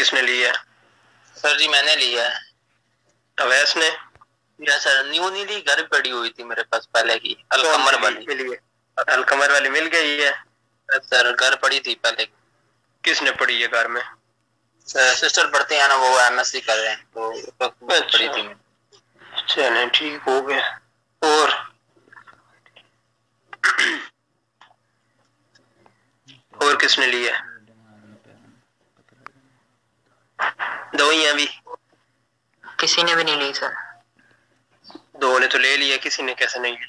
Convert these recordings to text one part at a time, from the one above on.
کس نے لی ہے؟ سر جی میں نے لیا ہے. اویس نے؟ یا سر نیو نہیں لی, گھر پڑی ہوئی تھی میرے پاس پہلے کی, القمر والی ملی ہے. القمر والی مل گئی ہے سر, گھر پڑی تھی پہلے. کس نے پڑھی ہے گھر میں؟ سسٹر پڑھتے ہیں نا, وہ ایم ایس سی کر رہے ہیں تو پڑھی تھی. چلیں ٹھیک ہو گیا. اور کس نے لی ہے؟ دوئیاں بھی کسی نے بھی نہیں لی سر. دو نے تو لے لیا, کسی نے کیسے نہیں لی؟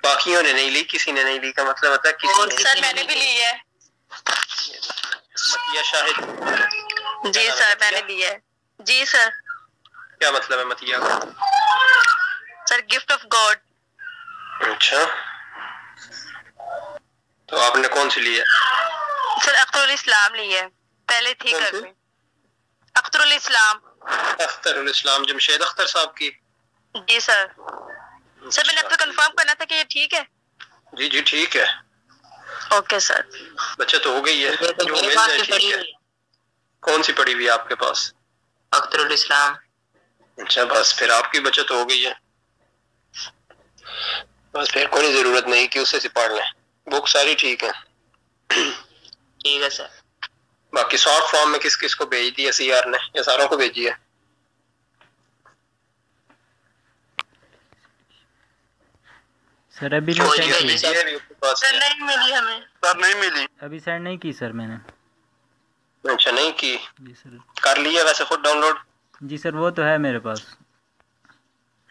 باقیوں نے نہیں لی, کسی نے نہیں لی کا مطلب ہوتا ہے کسی نے. سر میں نے بھی لی ہے. متیہ شاہد؟ جی سر میں نے لی ہے. جی سر. کیا مطلب ہے متیہ کا؟ سر گفٹ آف گاڈ. اچھا, تو آپ نے کون سی لی ہے؟ سر اختر الاسلام لی ہے, پہلے تھی گھر میں. اختر الاسلام. اختر الاسلام جمشید اختر صاحب کی؟ جی سر. سر میں نے اب تو کنفرم کرنا تھا کہ یہ ٹھیک ہے. جی جی ٹھیک ہے. Okay sir. بچت ہو گئی ہے جو مل جائے ٹھیک ہے. کون سی پڑی ہوئی آپ کے پاس؟ اختر الاسلام. اچھا, بس پھر آپ کی بچت ہو گئی ہے, بس پھر کوئی ضرورت نہیں کہ اسے سے پڑھ لیں. بک ساری ٹھیک ہے. ٹھیک ہے سر. باقی سافٹ فارم میں کس کس کو بھیج دی ہے سی آر نے, یا ساروں کو بھیجی ہے؟ سر ابھی نہیں کی. سر نہیں ملی ہمیں. سر نہیں ملی ابھی سینڈ نہیں کی سر میں نے. اچھا نہیں کی. جی سر. کر لیا ویسے خود ڈاؤن لوڈ؟ جی سر وہ تو ہے میرے پاس.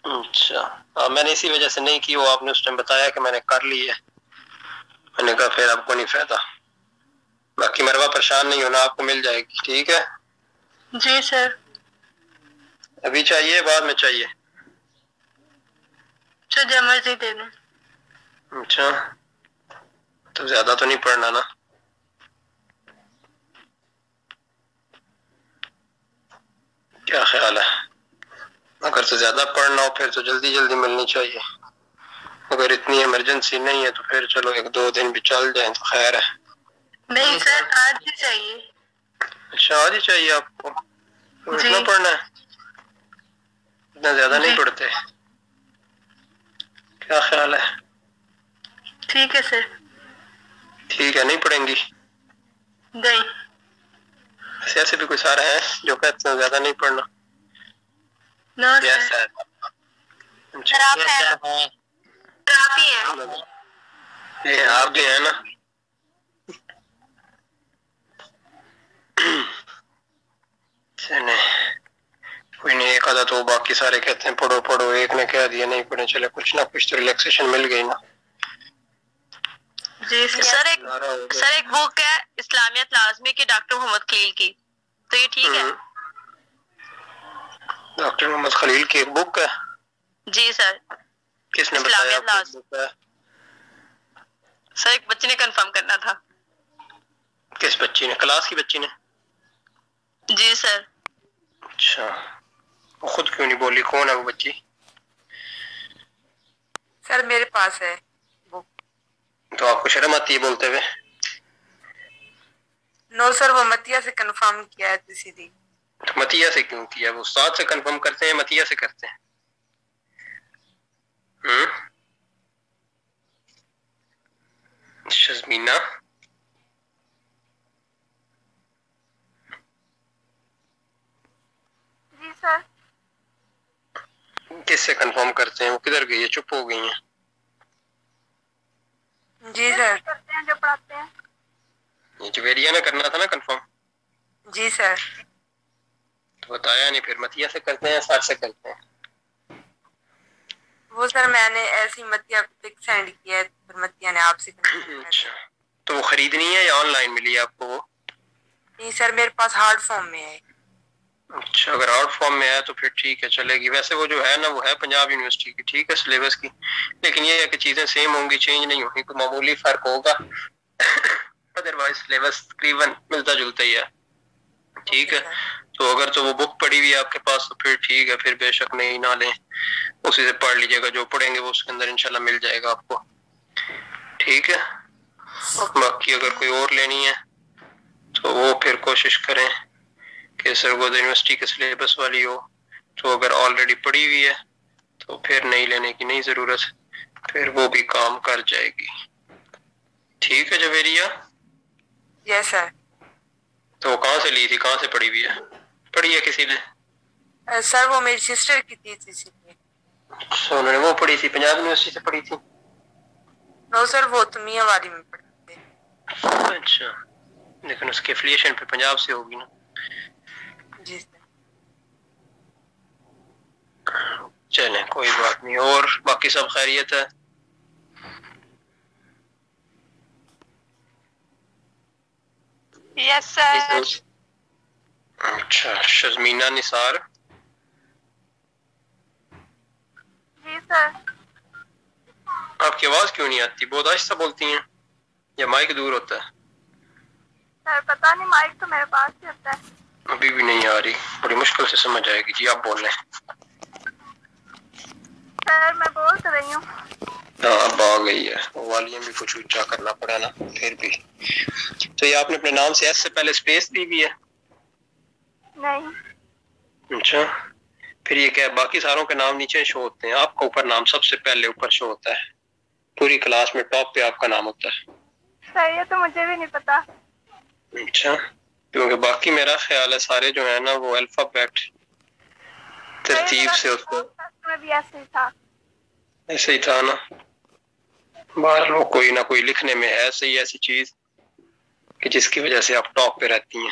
اچھا, میں نے اسی وجہ سے نہیں کی, وہ آپ نے اس ٹائم بتایا کہ میں نے کر لی ہے, میں نے کہا پھر آپ کو نہیں فائدہ. باقی مروہ پریشان نہیں ہونا, آپ کو مل جائے گی. ٹھیک ہے. جی سر. ابھی چاہیے بعد میں چاہیے؟ جو مرضی دے دیں. اچھا, تو زیادہ تو نہیں پڑھنا نا؟ کیا خیال ہے؟ اگر تو زیادہ پڑھنا ہو پھر تو جلدی جلدی ملنی چاہیے. اگر اتنی ایمرجنسی نہیں ہے تو پھر چلو ایک دو دن بھی چل جائیں تو خیر ہے. نہیں سر, آج ہی چاہیے. اچھا آج ہی چاہیے آپ کو؟ اتنا پڑھنا ہے؟ اتنا زیادہ نہیں پڑھتے. کیا خیال ہے؟ ٹھیک ہے سر. ٹھیک ہے, نہیں پڑھیں گی؟ نہیں. ایسے بھی کوئی سارا ہے جو کہتے ہیں زیادہ نہیں پڑھنا. یس سر. سر آپ ہیں. آپ ہی ہیں. آپ بھی ہیں نا. کوئی نہیں, ایک آدھا تو باقی سارے کہتے ہیں پڑھو پڑھو, ایک نے کہہ دیا نہیں پڑھیں, چلے کچھ نہ کچھ تو ریلیکسیشن مل گئی نا. جی سر. ایک بک ہے اسلامیت لازمی کی ڈاکٹر محمد خلیل کی, تو یہ ٹھیک ہے؟ ڈاکٹر محمد خلیل کی ایک بک ہے؟ جی سر. کس نے بتایا آپ کو بک ہے؟ سر ایک بچے نے کنفرم کرنا تھا. کس بچی نے؟ کلاس کی بچی نے؟ جی سر. اچھا, وہ خود کیوں نہیں بولی کون ہے وہ بچی؟ سر میرے پاس ہے بک. تو آپ کو شرم آتی ہے بولتے ہوئے؟ نو سر, وہ متیا سے کنفرم کیا ہے سیدھی. متیا سے کیوں کیا؟ وہ استاد سے کنفرم کرتے ہیں, متیا سے کرتے ہیں؟ شزمینہ جی سر. کس سے کنفرم کرتے ہیں؟ وہ کدھر گئی ہے, چپ ہو گئی ہیں؟ جی سر. کرتے ہیں جو پڑھاتے ہیں. یہ جویریہ نے کرنا تھا نا کنفرم. جی سر. تو بتایا نہیں, پھر متیا سے کرتے ہیں یا سر سے کرتے ہیں؟ وہ سر میں نے ایسی متیا کو پک سینڈ کیا ہے, پھر متیا نے آپ سے. اچھا, تو وہ خریدنی ہے یا آن لائن ملی آپ کو وہ؟ نہیں سر, میرے پاس ہارڈ فارم میں ہے. اچھا, اگر آؤٹ فارم میں ہے تو پھر ٹھیک ہے, چلے گی. ویسے وہ جو ہے نا, وہ ہے پنجاب یونیورسٹی کی, ٹھیک ہے, سلیبس کی, لیکن یہ ہے کہ چیزیں سیم ہوں گی, چینج نہیں ہوں گی, کوئی معمولی فرق ہوگا, ادروائز سلیبس تقریباً ملتا جلتا ہی ہے. ٹھیک ہے, تو اگر تو وہ بک پڑی ہوئی ہے آپ کے پاس تو پھر ٹھیک ہے, پھر بے شک نہیں نہ لیں, اسی سے پڑھ لیجیے گا, جو پڑھیں گے وہ اس کے اندر انشاءاللہ مل جائے گا آپ کو. ٹھیک ہے, باقی اگر کوئی اور لینی ہے تو وہ پھر کوشش کریں کہ سرگودا یونیورسٹی کے سلیبس والی ہو، تو اگر آلریڈی پڑھی ہوئی ہے تو پھر نہیں لینے کی نہیں ضرورت، پھر وہ بھی کام کر جائے گی. ٹھیک ہے جویریہ؟ یس سر. تو کہاں سے لی تھی، کہاں سے پڑھی ہوئی ہے؟ پڑھی ہے کسی نے؟ سر وہ میری سسٹر کی تھی اسی لیے. اچھا، انہوں نے وہ پڑھی تھی، پنجاب یونیورسٹی سے پڑھی تھی؟ نو سر، وہ تو میاں والی میں پڑھی تھی. اچھا، لیکن اس کی افیلیشن پہ پنجاب سے ہوگی نا؟ جی سر. چلیں کوئی بات نہیں. اور باقی سب خیریت ہے؟ یس سر. اچھا، شزمینہ نثار؟ جی سر. آپ کی آواز کیوں نہیں آتی؟ بہت آہستہ بولتی ہیں یا مائک دور ہوتا ہے؟ سر پتہ نہیں، مائک تو میرے پاس ہی ہوتا ہے. ابھی بھی نہیں آ رہی، بڑی مشکل سے سمجھ آئے گی. جی آپ بول لیں. سر میں بول تو رہی ہوں. ہاں اب آ گئی ہے. والیوم بھی کچھ اونچا کرنا پڑا نا پھر بھی. تو یہ آپ نے اپنے نام سے ایس سے پہلے اسپیس دی ہوئی ہے؟ نہیں. اچھا، پھر یہ کیا باقی ساروں کے نام نیچے شو ہوتے ہیں، آپ کا اوپر نام سب سے پہلے اوپر شو ہوتا ہے، پوری کلاس میں ٹاپ پہ آپ کا نام ہوتا ہے. سر یہ تو مجھے بھی نہیں پتا. اچھا، کیونکہ باقی میرا خیال ہے سارے جو ہیں نا وہ الفابیٹ ترتیب سے ہوتے ہیں. میں بھی ایسے ہی تھا. ایسے ہی تھا نا. باہر وہ کوئی نہ کوئی لکھنے میں ہے صحیح ایسی چیز کہ جس کی وجہ سے آپ ٹاپ پہ رہتی ہیں،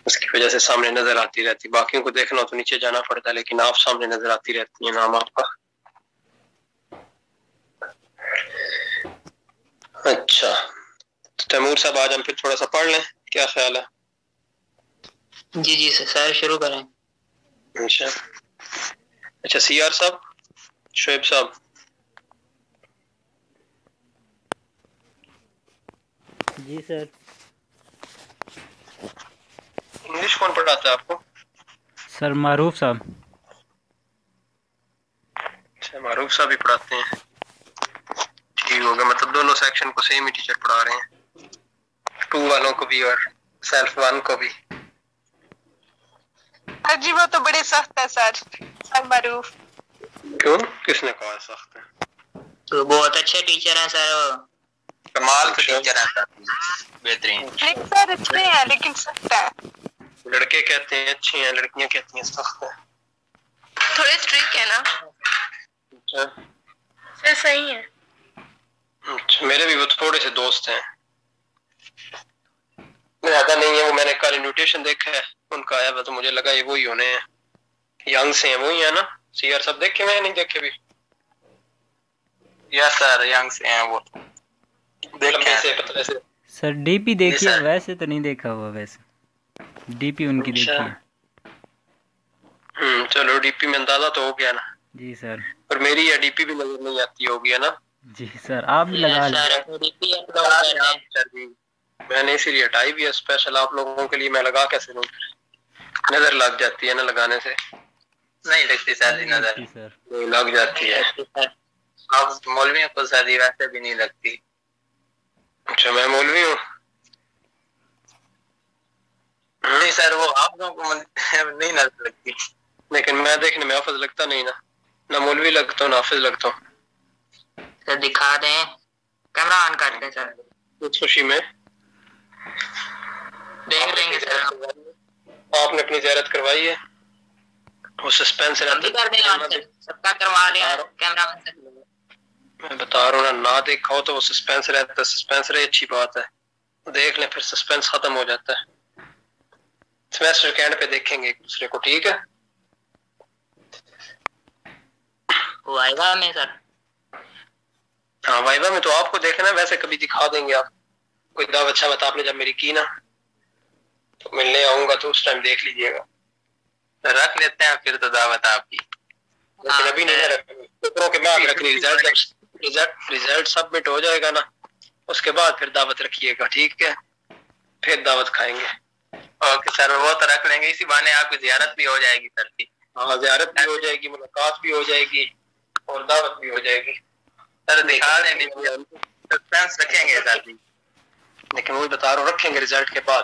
اس کی وجہ سے سامنے نظر آتی رہتی. باقیوں کو دیکھنا تو نیچے جانا پڑتا ہے، لیکن آپ سامنے نظر آتی رہتی ہیں نام آپ کا. اچھا تیمور صاحب، آج ہم پھر تھوڑا سا پڑھ لیں، کیا خیال ہے؟ جی جی سر شروع کریں. اچھا سی آر صاحب، شعیب صاحب، جی سر. انگلش کون پڑھاتا ہے آپ کو؟ سر معروف صاحب. اچھا، معروف صاحب ہی پڑھاتے ہیں. ٹھیک ہوگا، مطلب دونوں سیکشن کو سیم ہی ٹیچر پڑھا رہے ہیں، 2 والوں کو بھی اور سیلف 1 کو بھی. جی وہ تو بڑے سخت ہے سر معروف. کیوں، کس نے کہا سخت ہے؟ تو بہت اچھے ٹیچر ہیں سر، کمال کے ٹیچر ہیں سر، بہترین. نہیں سر اچھے ہیں لیکن سخت ہے. لڑکے کہتے ہیں اچھے ہیں، لڑکیاں کہتی ہیں سخت ہے. تھوڑے اسٹرکٹ ہے نا. اچھا سر صحیح ہے. اچھا، میرے بھی وہ تھوڑے سے دوست ہیں، زیادہ نہیں ہے. وہ میں نے کل انویٹیشن دیکھا ہے ان کا آیا ہوا، تو مجھے لگا یہ وہی ہونے ہیں، ینگ سے ہیں، وہی ہیں نا. سی آر صاحب دیکھے میں نہیں دیکھے بھی؟ یس سر ینگ سے ہیں وہ، لمبے سے پتلے سے. سر ڈی پی دیکھیے، ویسے تو نہیں دیکھا ہوا، ویسے ڈی پی ان کی اچھا دیکھیے. چلو ڈی پی میں اندازہ تو ہو گیا نا. جی سر. اور میری یا ڈی پی بھی نظر نہیں آتی ہوگی ہے نا. جی سر آپ بھی لگا لیں. میں نے اسی لیے ہٹائی بھی ہے اسپیشل آپ لوگوں کے لیے. میں لگا کیسے دوں، نظر لگ جاتی ہے نا لگانے سے. نہیں لگتی سر جی نظر، جی سر. لگ جاتی ہے. آپ مولویوں کو سر جی ویسے بھی نہیں لگتی. اچھا میں مولوی ہوں؟ نہیں سر وہ آپ لوگوں کو نہیں نظر لگتی، لیکن میں دیکھنے میں حافظ لگتا نہیں نا، نہ مولوی لگتا ہوں نہ حافظ لگتا ہوں. سر دکھا دیں، کیمرہ آن کر دیں سر. اس خوشی میں دیکھ لیں گے سر. آپ نے اپنی زیارت کروائی ہے؟ وہ سسپینس رہتا ہے. کر دیں آن سر، سب کا کروا لیا کیمرہ آن سر. میں بتا رہا ہوں نہ دیکھا ہو تو وہ سسپینس رہتا ہے. سسپینس رہے اچھی بات ہے، دیکھ لیں پھر سسپینس ختم ہو جاتا ہے. سیمیسٹر کے اینڈ پہ دیکھیں گے ایک دوسرے کو، ٹھیک ہے؟ وائوا میں سر؟ ہاں وائوا میں تو آپ کو دیکھنا ہے، ویسے کبھی دکھا دیں گے. آپ کوئی دعوت شاوت آپ نے جب میری کی نا تو ملنے آؤں گا تو اس ٹائم دیکھ لیجئے گا. رکھ لیتے ہیں پھر تو دعوت آپ کی، لیکن ابھی نہیں رکھنی، پیپروں کے بعد رکھنی. ریزلٹ سبمٹ ہو جائے گا نا اس کے بعد پھر دعوت رکھیے گا، ٹھیک ہے؟ پھر دعوت کھائیں گے. اوکے سر، وہ تو رکھ لیں گے، اسی بہانے آپ کی زیارت بھی ہو جائے گی سر کی. ہاں زیارت بھی ہو جائے گی، ملاقات بھی ہو جائے گی اور دعوت بھی ہو جائے گی. سر دکھا دیں، سسپینس رکھیں گے سر جی. لیکن وہی بتا رہا ہوں رکھیں گے رزلٹ کے بعد،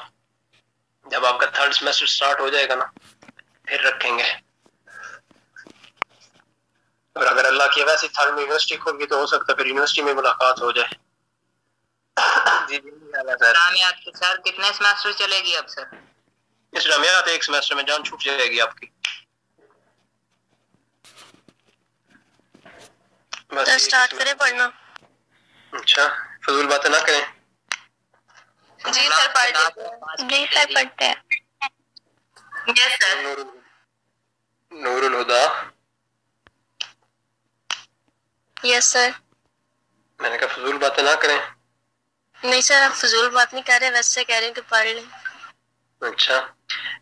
جب آپ کا 3rd سیمسٹر سٹارٹ ہو جائے گا نا پھر رکھیں گے. اور اگر اللہ کی ویسی 3rd میں یونیورسٹی کھول گئی تو ہو سکتا ہے پھر یونیورسٹی میں ملاقات ہو جائے. جی اسلامیات کے سر کتنے سیمسٹر چلے گی اب سر؟ اسلامیات 1 سیمسٹر میں جان چھوٹ جائے گی آپ کی. تو سٹارٹ کریں پڑھنا. اچھا فضول باتیں نہ کریں. جی سر پڑھتے ہیں. یس سر. نور الہدا. یس سر. میں نے کہا فضول باتیں نہ کریں. نہیں سر آپ فضول بات نہیں کر رہے، ویسے کہہ رہے ہیں کہ پڑھ لیں. اچھا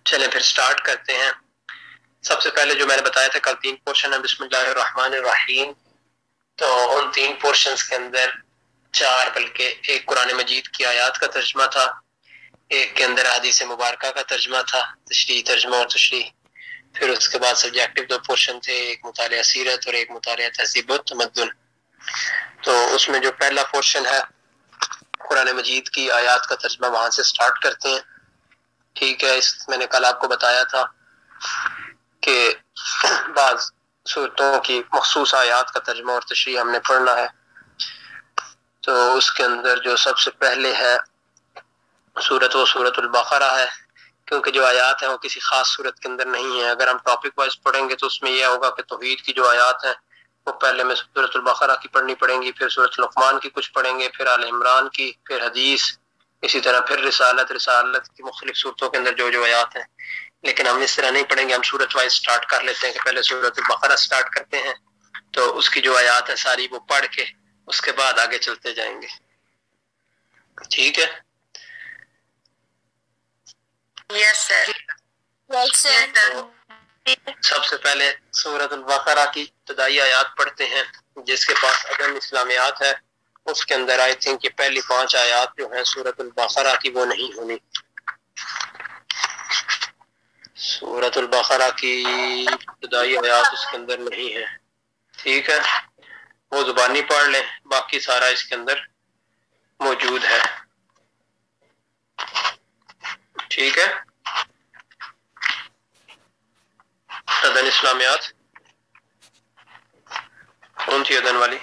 چلیں پھر سٹارٹ کرتے ہیں. سب سے پہلے جو میں نے بتایا تھا کل 3 پورشن ہے بسم اللہ الرحمن الرحیم. تو ان 3 پورشنز کے اندر 4 بلکہ ایک قرآن مجید کی آیات کا ترجمہ تھا، ایک کے اندر حدیث مبارکہ کا ترجمہ تھا، ترجمہ اور تشریح. پھر اس کے بعد سبجیکٹو 2 پورشن تھے، ایک مطالعہ سیرت اور ایک مطالعہ تہذیب و تمدن. تو اس میں جو پہلا پورشن ہے قرآن مجید کی آیات کا ترجمہ وہاں سے سٹارٹ کرتے ہیں. ٹھیک ہے. میں نے کل آپ کو بتایا تھا کہ بعض صورتوں کی مخصوص آیات کا ترجمہ اور تشریح ہم نے پڑھنا ہے. تو اس کے اندر جو سب سے پہلے ہے سورت البقرہ ہے، کیونکہ جو آیات ہیں وہ کسی خاص صورت کے اندر نہیں ہیں. اگر ہم ٹاپک وائز پڑھیں گے تو اس میں یہ ہوگا کہ توحید کی جو آیات ہیں وہ پہلے میں سورت البقرہ کی پڑھنی پڑیں گی، پھر سورت لقمان کی کچھ پڑھیں گے، پھر آل عمران کی، پھر حدیث، اسی طرح پھر رسالت کی مختلف صورتوں کے اندر جو آیات ہیں. لیکن ہم اس طرح نہیں پڑھیں گے، ہم سورت وائز سٹارٹ کر لیتے ہیں کہ پہلے سورت البقرہ سٹارٹ کرتے ہیں تو اس کی جو آیات ہیں ساری وہ پڑھ کے اس کے بعد آگے چلتے جائیں گے. ٹھیک ہے. یس سر. سب سے پہلے سورت البقرہ کی ابتدائی آیات پڑھتے ہیں. جس کے پاس عدم اسلامیات ہے اس کے اندر آئی تھنک کہ پہلی 5 آیات جو ہیں سورت البقرہ کی وہ نہیں ہونی. سورت البقرہ کی ابتدائی آیات اس کے اندر نہیں ہے. ٹھیک ہے. وہ زبانی پڑھ لیں، باقی سارا اس کے اندر موجود ہے. ٹھیک ہے. عدن اسلامیات کون سی عدن والی؟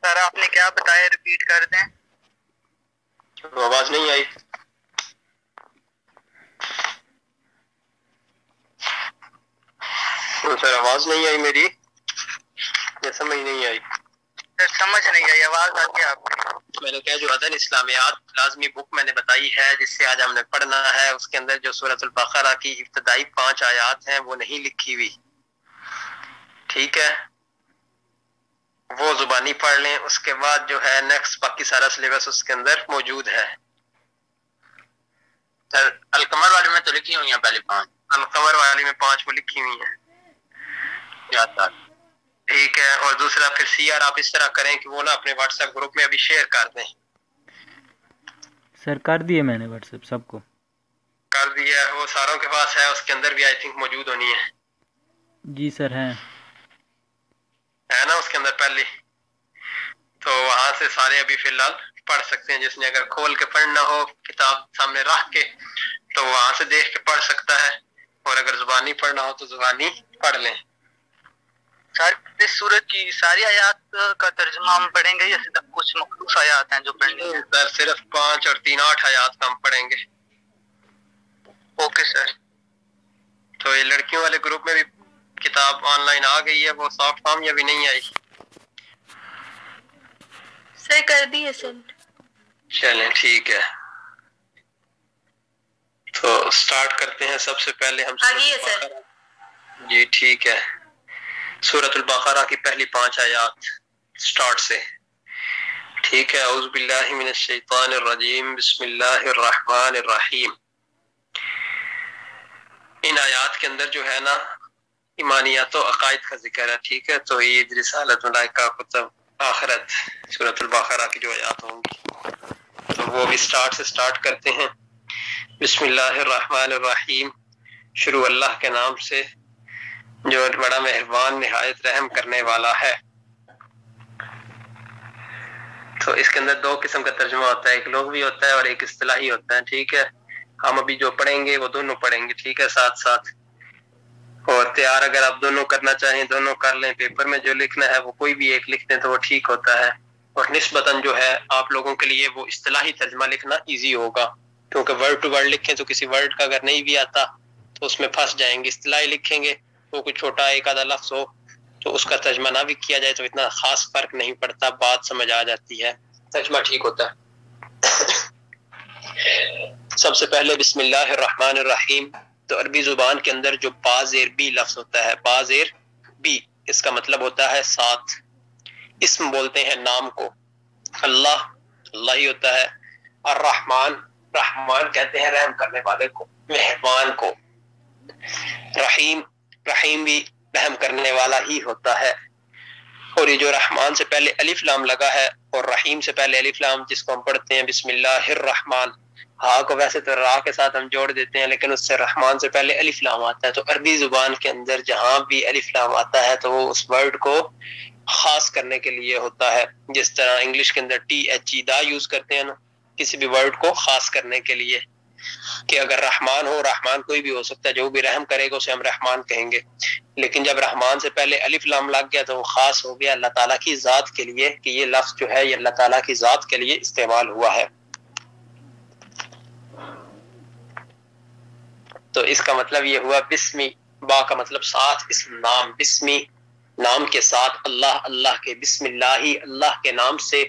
سر آپ نے کیا بتایا ریپیٹ کر دیں. آواز نہیں آئی. سر آواز نہیں آئی میری، یہ سمجھ نہیں آئی. سمجھ نہیں آئی، آواز آ گئی آپ کی. میں نے کہا جو عدن اسلامیات لازمی بک میں نے بتائی ہے جس سے آج ہم نے پڑھنا ہے، اس کے اندر جو سورت البقرہ کی ابتدائی 5 آیات ہیں وہ نہیں لکھی ہوئی. ٹھیک ہے. وہ زبانی پڑھ لیں. اس کے بعد جو ہے نیکسٹ باقی سارا سلیبس اس کے اندر موجود ہے. القمر والی میں تو لکھی ہوئی ہیں پہلے 5. القمر والی میں 5 وہ لکھی ہوئی ہیں. ٹھیک ہے. اور دوسرا پھر CR آپ اس طرح کریں کہ وہ نا اپنے واٹس ایپ گروپ میں ابھی شیئر کر دیں. سر کر دیے میں نے واٹس ایپ سب کو کر دیا. وہ ساروں کے پاس ہے، اس کے اندر بھی آئی تھنک موجود ہونی ہے. جی سر ہیں ہے نا اس کے اندر پہلی. تو وہاں سے سارے ابھی فی الحال پڑھ سکتے ہیں. جس نے اگر کھول کے پڑھنا ہو کتاب سامنے رکھ کے تو وہاں سے دیکھ کے پڑھ سکتا ہے، اور اگر زبانی پڑھنا ہو تو زبانی پڑھ لیں. سر اس سورت کی ساری آیات کا ترجمہ ہم پڑھیں گے یا کچھ مخصوص آیات ہیں جو پڑھنی ہیں؟ سر صرف 5 اور 3 8 آیات کا ہم پڑھیں گے. Okay sir. تو یہ لڑکیوں والے گروپ میں بھی کتاب آن لائن آ گئی ہے، وہ سافٹ فارم یا بھی نہیں آئی؟ سر کر دیے سینڈ. چلیں ٹھیک ہے. تو سٹارٹ کرتے ہیں. سب سے پہلے ہم جی ٹھیک ہے. سورۃ البقرہ کی پہلی 5 آیات سٹارٹ سے. ٹھیک ہے. اعوذ باللہ من الشیطان الرجیم بسم اللہ الرحمن الرحیم. ان آیات کے اندر جو ہے نا ایمانیات و عقائد کا ذکر ہے. ٹھیک ہے. توحید، رسالت، ملائکہ، کتب، آخرت، سورۃ البقرہ کی جو آیات ہوں گی تو وہ بھی سٹارٹ سے سٹارٹ کرتے ہیں. بسم اللہ الرحمن الرحیم. شروع اللہ کے نام سے جو بڑا مہربان نہایت رحم کرنے والا ہے. تو اس کے اندر دو قسم کا ترجمہ ہوتا ہے، ایک لغوی ہوتا ہے اور ایک اصطلاحی ہوتا ہے، ٹھیک ہے. ہم ابھی جو پڑھیں گے وہ دونوں پڑھیں گے، ٹھیک ہے، ساتھ ساتھ. اور تیار اگر آپ دونوں کرنا چاہیں دونوں کر لیں، پیپر میں جو لکھنا ہے وہ کوئی بھی ایک لکھ دیں تو وہ ٹھیک ہوتا ہے. اور نسبتاً جو ہے آپ لوگوں کے لیے وہ اصطلاحی ترجمہ لکھنا ایزی ہوگا، کیونکہ ورڈ ٹو ورڈ لکھیں تو کسی ورڈ کا اگر نہیں بھی آتا تو اس میں پھنس جائیں گے. اصطلاحی لکھیں گے تو کوئی چھوٹا ایک آدھا لفظ ہو تو اس کا ترجمہ نہ بھی کیا جائے تو اتنا خاص فرق نہیں پڑتا، بات سمجھ آ جاتی ہے، ترجمہ ٹھیک ہوتا ہے. سب سے پہلے بسم اللہ الرحمن الرحیم. تو عربی زبان کے اندر جو با زیر بی لفظ ہوتا ہے، با زیر بی، اس کا مطلب ہوتا ہے ساتھ. اسم بولتے ہیں نام کو، اللہ اللہ ہی ہوتا ہے. الرحمن رحمان کہتے ہیں رحم کرنے والے کو، مہربان کو. رحیم رحیم بھی رحم کرنے والا ہی ہوتا ہے. اور یہ جو رحمان سے پہلے الف لام لگا ہے اور رحیم سے پہلے الف لام جس کو ہم پڑھتے ہیں بسم اللہ الرحمن، ہاں کو ویسے تو را کے ساتھ ہم جوڑ دیتے ہیں لیکن اس سے رحمان سے پہلے الف لام آتا ہے. تو عربی زبان کے اندر جہاں بھی الف لام آتا ہے تو وہ اس ورڈ کو خاص کرنے کے لیے ہوتا ہے. جس طرح انگلش کے اندر T H E the use کرتے ہیں نا کسی بھی ورڈ کو خاص کرنے کے لیے، کہ اگر رحمان ہو، رحمان کوئی بھی ہو سکتا ہے، جو بھی رحم کرے گا اسے ہم رحمان کہیں گے. لیکن جب رحمان سے پہلے الف لام لگ گیا تو وہ خاص ہو گیا اللہ تعالیٰ کی ذات کے لیے، کہ یہ لفظ جو ہے یہ اللہ تعالیٰ کی ذات کے لیے استعمال ہوا ہے. تو اس کا مطلب یہ ہوا بسمی، با کا مطلب ساتھ، اسم نام، بسمی نام کے ساتھ، اللہ اللہ کے، بسم اللہ اللہ کے نام سے،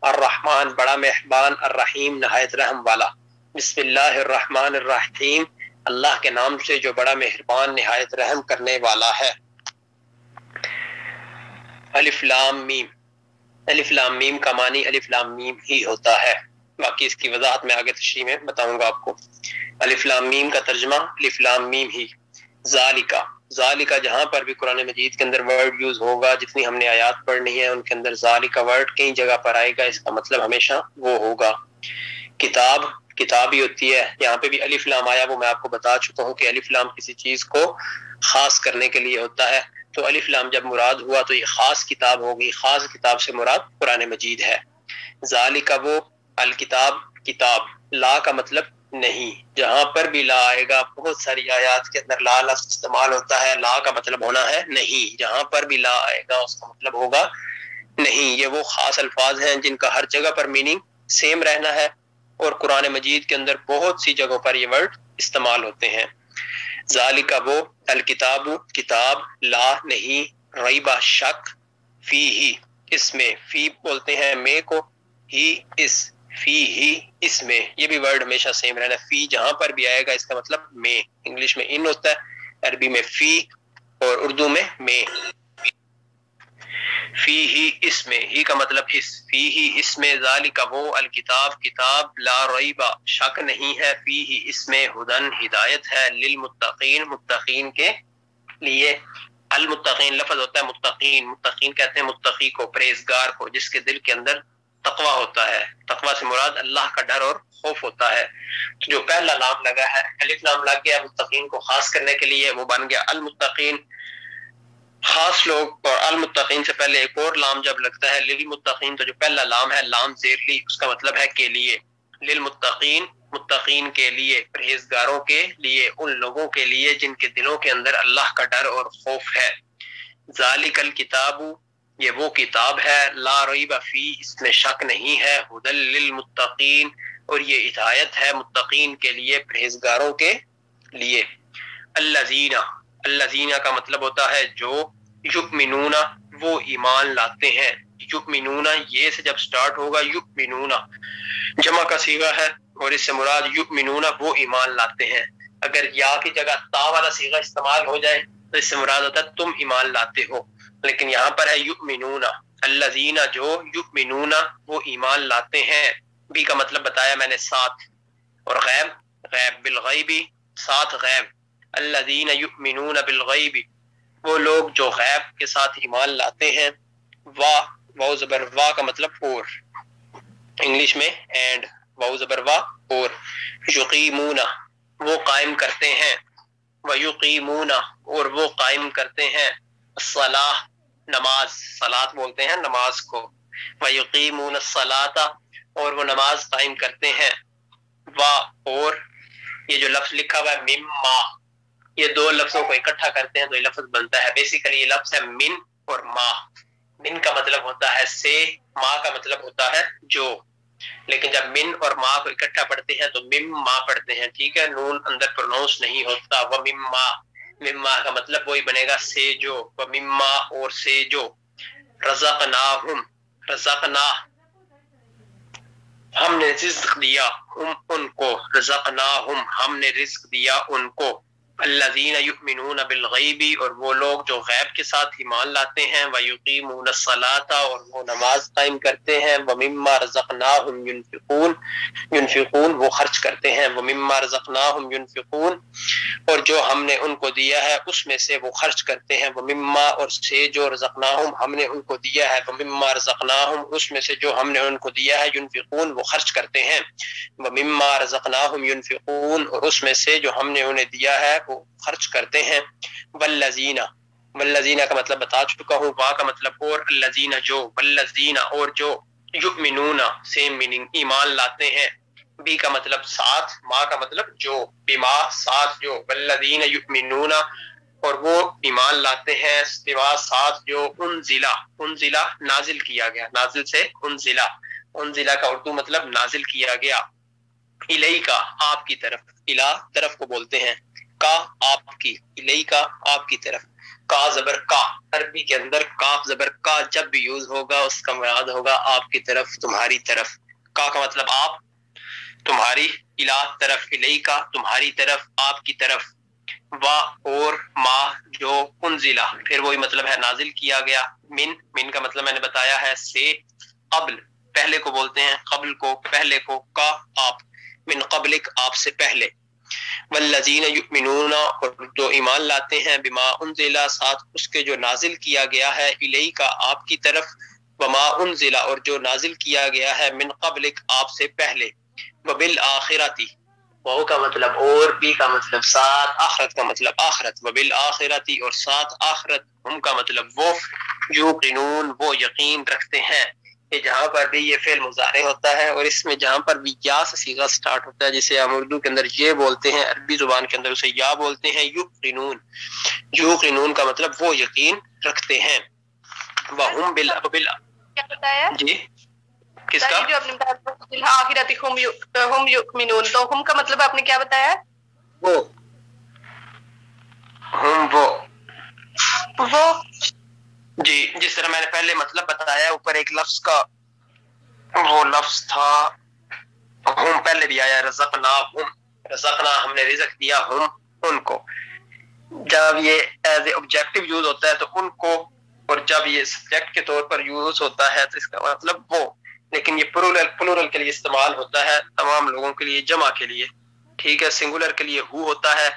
الرحمن بڑا مہربان، الرحیم نہایت رحم والا. بسم اللہ الرحمن الرحیم، اللہ کے نام سے جو بڑا مہربان نہایت رحم کرنے والا ہے. الف لام میم، الف لام میم کا معنی الف لام میم ہی ہوتا ہے. باقی اس کی وضاحت میں آگے تشریح میں بتاؤں گا آپ کو. الف لام میم کا ترجمہ الف لام میم ہی. ذالکا، ذالکا جہاں پر بھی قرآن مجید کے اندر ورڈ یوز ہوگا، جتنی ہم نے آیات پڑھنی ہے ان کے اندر ذالکا ورڈ کئی جگہ پر آئے گا، اس کا مطلب ہمیشہ وہ ہوگا. کتاب، کتاب ہی ہوتی ہے. یہاں پہ بھی الف لام آیا، وہ میں آپ کو بتا چکا ہوں کہ الف لام کسی چیز کو خاص کرنے کے لیے ہوتا ہے. تو الف لام جب مراد ہوا تو یہ خاص کتاب ہوگی، خاص کتاب سے مراد قرآن مجید ہے. ذالکا وہ، الکتاب کتاب، لا کا مطلب نہیں. جہاں پر بھی لا آئے گا، بہت ساری آیات کے اندر لا لفظ استعمال ہوتا ہے، لا کا مطلب ہونا ہے نہیں. جہاں پر بھی لا آئے گا اس کا مطلب ہوگا نہیں. یہ وہ خاص الفاظ ہیں جن کا ہر جگہ پر میننگ سیم رہنا ہے، اور قرآن مجید کے اندر بہت سی جگہوں پر یہ ورڈ استعمال ہوتے ہیں. ذالکا وہ، الکتاب کتاب، لا نہیں، ریبہ شک، فی ہی اس میں، فی بولتے ہیں میں کو، ہی اس، فی ہی اس میں، یہ بھی ورڈ ہمیشہ سیم رہنا. فی جہاں پر بھی آئے گا اس کا مطلب میں. انگلش میں ان ہوتا ہے، عربی میں فی اور اردو میں میں. فی ہی اس میں، ہی کا مطلب اس، فی ہی اس میں، ذالک وہ، الکتاب کتاب، لا ریبہ شک نہیں ہے، فی ہی اس میں، ہدن ہدایت ہے، للمتقین متقین کے لیے. المتقین لفظ ہوتا ہے متقین، متقین کہتے ہیں متقی کو، پرہیزگار کو، جس کے دل کے اندر تقوی ہوتا ہے. تقوی سے مراد اللہ کا ڈر اور خوف ہوتا ہے. جو پہلا لام لگا ہے، الف لام لگ گیا متقین کو خاص کرنے کے لیے، وہ بن گیا المتقین، خاص لوگ. اور المتقین سے پہلے ایک اور لام جب لگتا ہے للمتقین، تو جو پہلا لام ہے لام زیر لی، اس کا مطلب ہے کے لیے. للمتقین متقین کے لیے، پرہیزگاروں کے لیے، ان لوگوں کے لیے جن کے دلوں کے اندر اللہ کا ڈر اور خوف ہے. ذالک الکتاب، یہ وہ کتاب ہے، لا ریب فی اس میں شک نہیں ہے، ہدی للمتقین اور یہ ہدایت ہے متقین کے لیے، پرہیزگاروں کے لیے. الذین، الذین کا مطلب ہوتا ہے جو، یؤمنون وہ ایمان لاتے ہیں. یؤمنون یہ سے جب سٹارٹ ہوگا، یؤمنون جمع کا صیغہ ہے اور اس سے مراد یؤمنون وہ ایمان لاتے ہیں. اگر یا کی جگہ تا والا صیغہ استعمال ہو جائے تو اس سے مراد ہوتا ہے تم ایمان لاتے ہو، لیکن یہاں پر ہے یؤمنون. الذین جو، یؤمنون وہ ایمان لاتے ہیں. بھی کا مطلب بتایا میں نے ساتھ، اور غیب، غیب بالغیب ساتھ غیب. الذین یؤمنون بالغیب وہ لوگ جو غیب کے ساتھ ایمان لاتے ہیں. واہ، واو زبر وا کا مطلب اور، انگلش میں اینڈ، واو زبر وا اور. یقیمون وہ قائم کرتے ہیں، ویقیمون اور وہ قائم کرتے ہیں، الصلاۃ نماز، صلاۃ بولتے ہیں نماز کو. وَيُقِيمُونَ الصَّلَاةَ اور وہ نماز قائم کرتے ہیں، اور یہ جو لفظ لکھا ہوا ہے مما، یہ دو لفظوں کو اکٹھا کرتے ہیں تو یہ لفظ بنتا ہے، بیسیکلی یہ لفظ ہے من اور ما۔ من کا مطلب ہوتا ہے سے، ما کا مطلب ہوتا ہے جو، لیکن جب من اور ما کو اکٹھا پڑھتے ہیں تو مما پڑھتے ہیں، ٹھیک ہے، نون اندر پروناؤنس نہیں ہوتا۔ وَمِمَّا، مما کا مطلب وہی بنے گا سے جو، وَمِمَّا اور سے جو، رزقناہم، رزقنا ہم نے رزق دیا، ہم ان کو، رزقناہم ہم نے رزق دیا ان کو، الذین یؤمنون بالغیب اور وہ لوگ جو غیب کے ساتھ ایمان لاتے ہیں، ویقیمون الصلاۃ اور وہ نماز قائم کرتے ہیں، ومما رزقناہم ینفقون، ینفقون وہ خرچ کرتے ہیں، ومما رزقناہم ینفقون اور جو ہم نے ان کو دیا ہے اس میں سے وہ خرچ کرتے ہیں، ومما اور سے جو رزقناہم ہم نے ان کو دیا ہے، ومما رزقناہم اس میں سے جو ہم نے ان کو دیا ہے، ینفقون وہ خرچ کرتے ہیں، ومما رزقناہم ینفقون اور اس میں سے جو ہم نے انہیں دیا ہے وہ خرچ کرتے ہیں، والذین، والذین کا مطلب بتا چکا ہوں، وا کا مطلب اور، الذین جو، والذین اور جو، یؤمنون سیم میننگ ایمان لاتے ہیں، بی کا مطلب ساتھ، ما کا مطلب جو، بما ساتھ جو، والذین یؤمنون اور وہ ایمان لاتے ہیں، بما ساتھ جو، انزلہ، انزلہ نازل کیا گیا، نازل سے انزلہ، انزلہ کا اردو مطلب نازل کیا گیا، الیکا آپ کی طرف، الہ طرف کو بولتے ہیں، کا آپ کی، الیکا آپ کی طرف، کا زبر کا، عربی کے اندر کاف زبر کا جب بھی یوز ہوگا اس کا مراد ہوگا آپ کی طرف، تمہاری طرف، کا کا مطلب آپ، تمہاری، الہ طرف، الیکا تمہاری طرف، آپ کی طرف، وا اور ما جو، انزلہ پھر وہی مطلب ہے نازل کیا گیا، من، من کا مطلب میں نے بتایا ہے سے، قبل پہلے کو بولتے ہیں، قبل کو پہلے کو، کا آپ، من قبلک آپ سے پہلے، والذین یؤمنون اور جو ایمان لاتے ہیں، بما انزل ساتھ اس کے جو نازل کیا گیا ہے، الیک آپ کی طرف، وما انزل اور جو نازل کیا گیا ہے، من قبلک آپ سے پہلے، وبالآخرۃ وہ کا مطلب اور، بی کا مطلب ساتھ، آخرت کا مطلب آخرت، وبالآخرۃ اور ساتھ آخرت، ہم کا مطلب وہ، یوقنون وہ یقین رکھتے ہیں، کہ جہاں پر بھی یہ فعل مضارع ہوتا ہے اور اس میں جہاں پر بھی یا سے صیغہ سٹارٹ ہوتا ہے، جسے ہم اردو کے اندر یہ بولتے ہیں، عربی زبان کے اندر اسے یا بولتے ہیں، یوقنون، یوقنون کا مطلب وہ یقین رکھتے ہیں، وہم کیا بتایا جی کس کا، جو اپنے بالآخرۃ ہم یؤمنون، تو ہم کا مطلب آپ نے کیا بتایا؟ وہ ہم وہ جی، جس طرح میں نے پہلے مطلب بتایا، اوپر ایک لفظ کا وہ لفظ تھا ہم، پہلے بھی آیا، رزقنا ہم، رزقنا ہم نے رزق دیا ہم ان کو، جب یہ ایز اے آبجیکٹو یوز ہوتا ہے تو ان کو، اور جب یہ سبجیکٹ کے طور پر یوز ہوتا ہے تو اس کا مطلب وہ، لیکن یہ پلورل کے لیے استعمال ہوتا ہے، تمام لوگوں کے لیے، جمع کے لیے، ٹھیک ہے، سنگولر کے لیے ہو ہوتا ہے،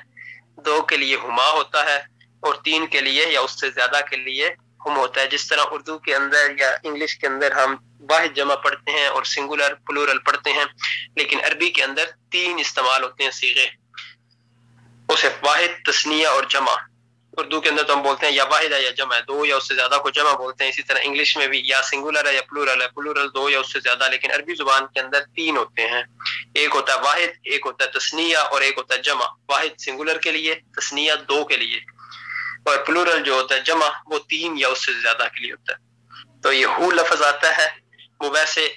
دو کے لیے ہما ہوتا ہے، اور تین کے لیے یا اس سے زیادہ کے لیے ہم ہوتا ہے، جس طرح اردو کے اندر یا انگلش کے اندر ہم واحد جمع پڑھتے ہیں اور سنگولر پلورل پڑھتے ہیں، لیکن عربی کے اندر تین استعمال ہوتے ہیں صیغے، اسے واحد، تثنیہ اور جمع، اردو کے اندر تو ہم بولتے ہیں یا واحد ہے یا جمع ہے، دو یا اس سے زیادہ کو جمع بولتے ہیں، اسی طرح انگلش میں بھی یا سنگولر ہے یا پلورل ہے، پلورل دو یا اس سے زیادہ، لیکن عربی زبان کے اندر تین ہوتے ہیں، ایک ہوتا ہے واحد، ایک ہوتا ہے تثنیہ اور ایک ہوتا ہے جمع، واحد سنگولر کے لیے، تثنیہ دو کے لیے، اور پلورل جو ہوتا ہے جمع وہ تین یا اس سے زیادہ کے لیے ہوتا ہے۔ تو یہ ہو لفظ آتا ہے وہ ویسے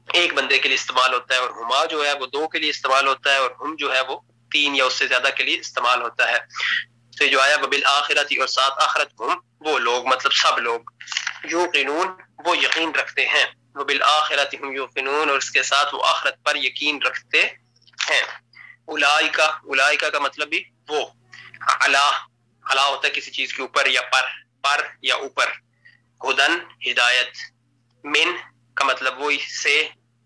ایک بندے کے لیے استعمال ہوتا ہے، اور ہما جو ہے وہ دو کے لیے استعمال ہوتا ہے، اور ہم جو ہے وہ تین یا اس سے زیادہ کے لیے استعمال ہوتا ہے۔ تو جو آیا وبالآخرۃ اور ساتھ آخرت، ہم وہ لوگ مطلب سب لوگ، یوقنون وہ یقین رکھتے ہیں، وبالآخرۃ ہم یوقنون اور اس کے ساتھ وہ آخرت پر یقین رکھتے ہیں، اولئک، اولئک کا مطلب بھی وہ، علی، علی ہوتا ہے کسی چیز کے اوپر یا پر یا اوپر، ہدن ہدایت، من کا مطلب وہی سے،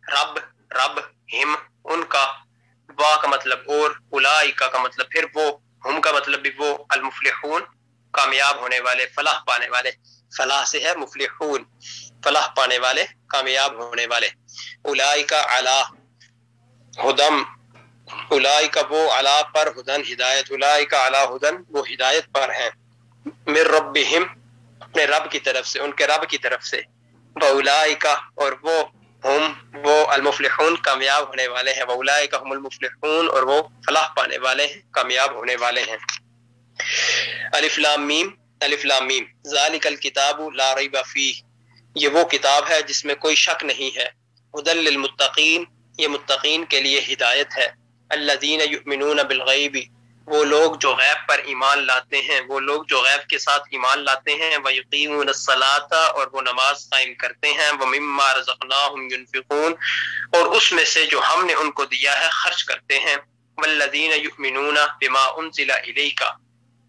رب ہم ان کا، وا کا مطلب اور، اولئک کا مطلب پھر وہ، ہم کا مطلب بھی وہ، المفلحون کامیاب ہونے والے، فلاح پانے والے، فلاح سے ہے مفلحون فلاح پانے والے، کامیاب ہونے والے، اولئک علی ہدم، اولئک وہ علی پر، ہدن ہدایت، اولئک علی ہدن وہ ہدایت پر ہیں، من ربہم اپنے رب کی طرف سے، ان کے رب کی طرف سے، وَأُولَٰئِکَ اور وہ المفلحون کامیاب ہونے والے ہیں، وَأُولَٰئِکَ هُمُ الْمُفْلِحُونَ اور وہ فلاح پانے والے ہیں، کامیاب ہونے والے ہیں۔ الف لام میم، الف لام میم، ذالک الکتاب لا ریب فیہ، یہ وہ کتاب ہے جس میں کوئی شک نہیں ہے، ھدی للمتقین، یہ متقین کے لیے ہدایت ہے، الذین یؤمنون بالغیب، وہ لوگ جو غیب پر ایمان لاتے ہیں، وہ لوگ جو غیب کے ساتھ ایمان لاتے ہیں، وَيُقِيمُونَ الصَّلَاةَ اور وہ نماز قائم کرتے ہیں، وَمِمَّا رَزَقْنَاهُمْ يُنْفِقُونَ اور اس میں سے جو ہم نے ان کو دیا ہے خرچ کرتے ہیں، وَالَّذِينَ يُؤْمِنُونَ بِمَا أُنزِلَ إِلَيْكَ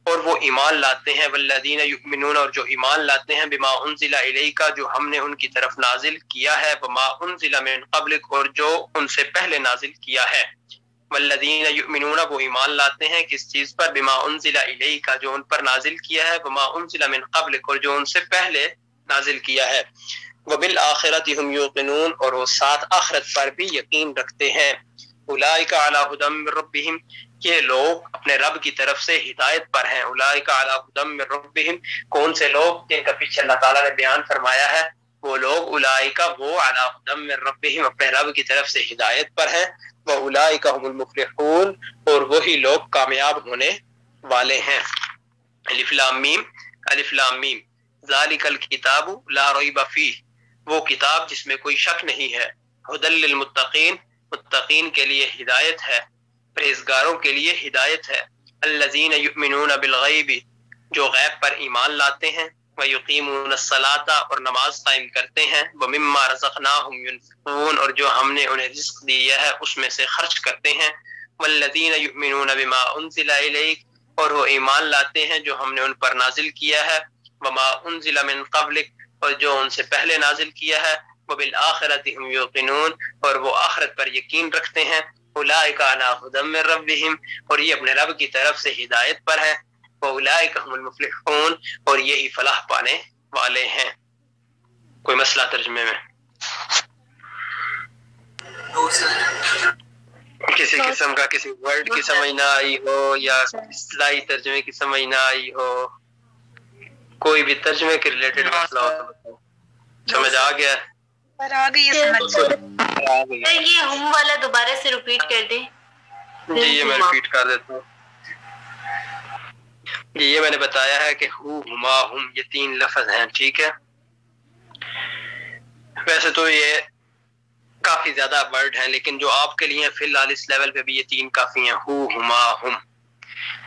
اور وہ ایمان لاتے ہیں، والذین یؤمنون اور جو ایمان لاتے ہیں، بما انزل الیک جو ہم نے ان کی طرف نازل کیا ہے، وما انزل من قبلک اور جو ان سے پہلے نازل کیا ہے، والذین یؤمنون وہ ایمان لاتے ہیں کس چیز پر، بما انزل الیک جو ان پر نازل کیا ہے، وما انزل من قبلک اور جو ان سے پہلے نازل کیا ہے، وبالآخرۃ هم یوقنون اور وہ ساتھ آخرت پر بھی یقین رکھتے ہیں، اولئک علی ھدی من ربہم یہ لوگ اپنے رب کی طرف سے ہدایت پر ہیں، اولئک علی ھدی من ربہم کون سے لوگ جن کا پیچھے اللہ تعالیٰ نے بیان فرمایا ہے، وہ لوگ اولئک وہ علی ھدی من ربہم اپنے رب کی طرف سے ہدایت پر ہیں، واولئک هم المفلحون اور وہی لوگ کامیاب ہونے والے ہیں۔ الف لام میم، الف لام میم، ذالک الکتاب لا ریب فیہ وہ کتاب جس میں کوئی شک نہیں ہے، ھدی للمتقین متقین کے لیے ہدایت ہے، پرہیزگاروں کے لیے ہدایت ہے، الذین یؤمنون بالغیب جو غیب پر ایمان لاتے ہیں، ویقیمون الصلاۃ اور نماز قائم کرتے ہیں، ومما رزقناہم ینفقون اور جو ہم نے انہیں رزق دیا ہے اس میں سے خرچ کرتے ہیں، والذین یؤمنون بما انزل الیک اور وہ ایمان لاتے ہیں جو ہم نے ان پر نازل کیا ہے، وما انزل من قبلک اور جو ان سے پہلے نازل کیا ہے، وبالآخرۃ هم یوقنون اور وہ آخرت پر یقین رکھتے ہیں، اولئک علی ھدی من ربہم اور یہ اپنے رب کی طرف سے ہدایت پر ہے، واولئک هم المفلحون اور یہی فلاح پانے والے ہیں۔ کوئی مسئلہ ترجمے میں؟ کسی قسم کا کسی ورڈ کی سمجھ نہ آئی ہو یا اصطلاحی ترجمے کی سمجھ نہ آئی ہو، کوئی بھی ترجمے کے ریلیٹڈ مسئلہ ہو تو بتاؤ۔ سمجھ آ گیا؟ یہ ہم والا دوبارہ سے ریپیٹ کر دیں۔ جی یہ میں ریپیٹ کر دیتا ہوں۔ جی یہ میں نے بتایا ہے کہ ہو، ہما، ہم یہ تین لفظ ہیں، ٹھیک ہے؟ ویسے تو یہ کافی زیادہ ورڈ ہیں لیکن جو آپ کے لیے فی الحال اس لیول پہ بھی یہ تین کافی ہیں، ہو، ہما، ہم۔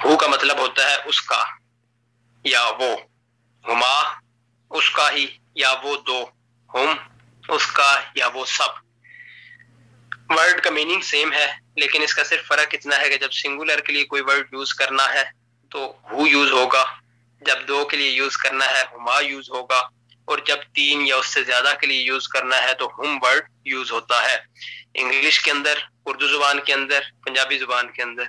ہو کا مطلب ہوتا ہے اس کا یا وہ، ہما اس کا ہی یا وہ دو، ہم اس کا یا وہ سب۔ ورڈ کا میننگ سیم ہے لیکن اس کا صرف فرق اتنا ہے کہ جب سنگولر کے لیے کوئی ورڈ یوز کرنا ہے تو ہو یوز ہوگا، جب دو کے لیے یوز کرنا ہے ہما یوز ہوگا، اور جب تین یا اس سے زیادہ کے لیے یوز کرنا ہے تو ہم ورڈ یوز ہوتا ہے۔ انگلش کے اندر، اردو زبان کے اندر، پنجابی زبان کے اندر،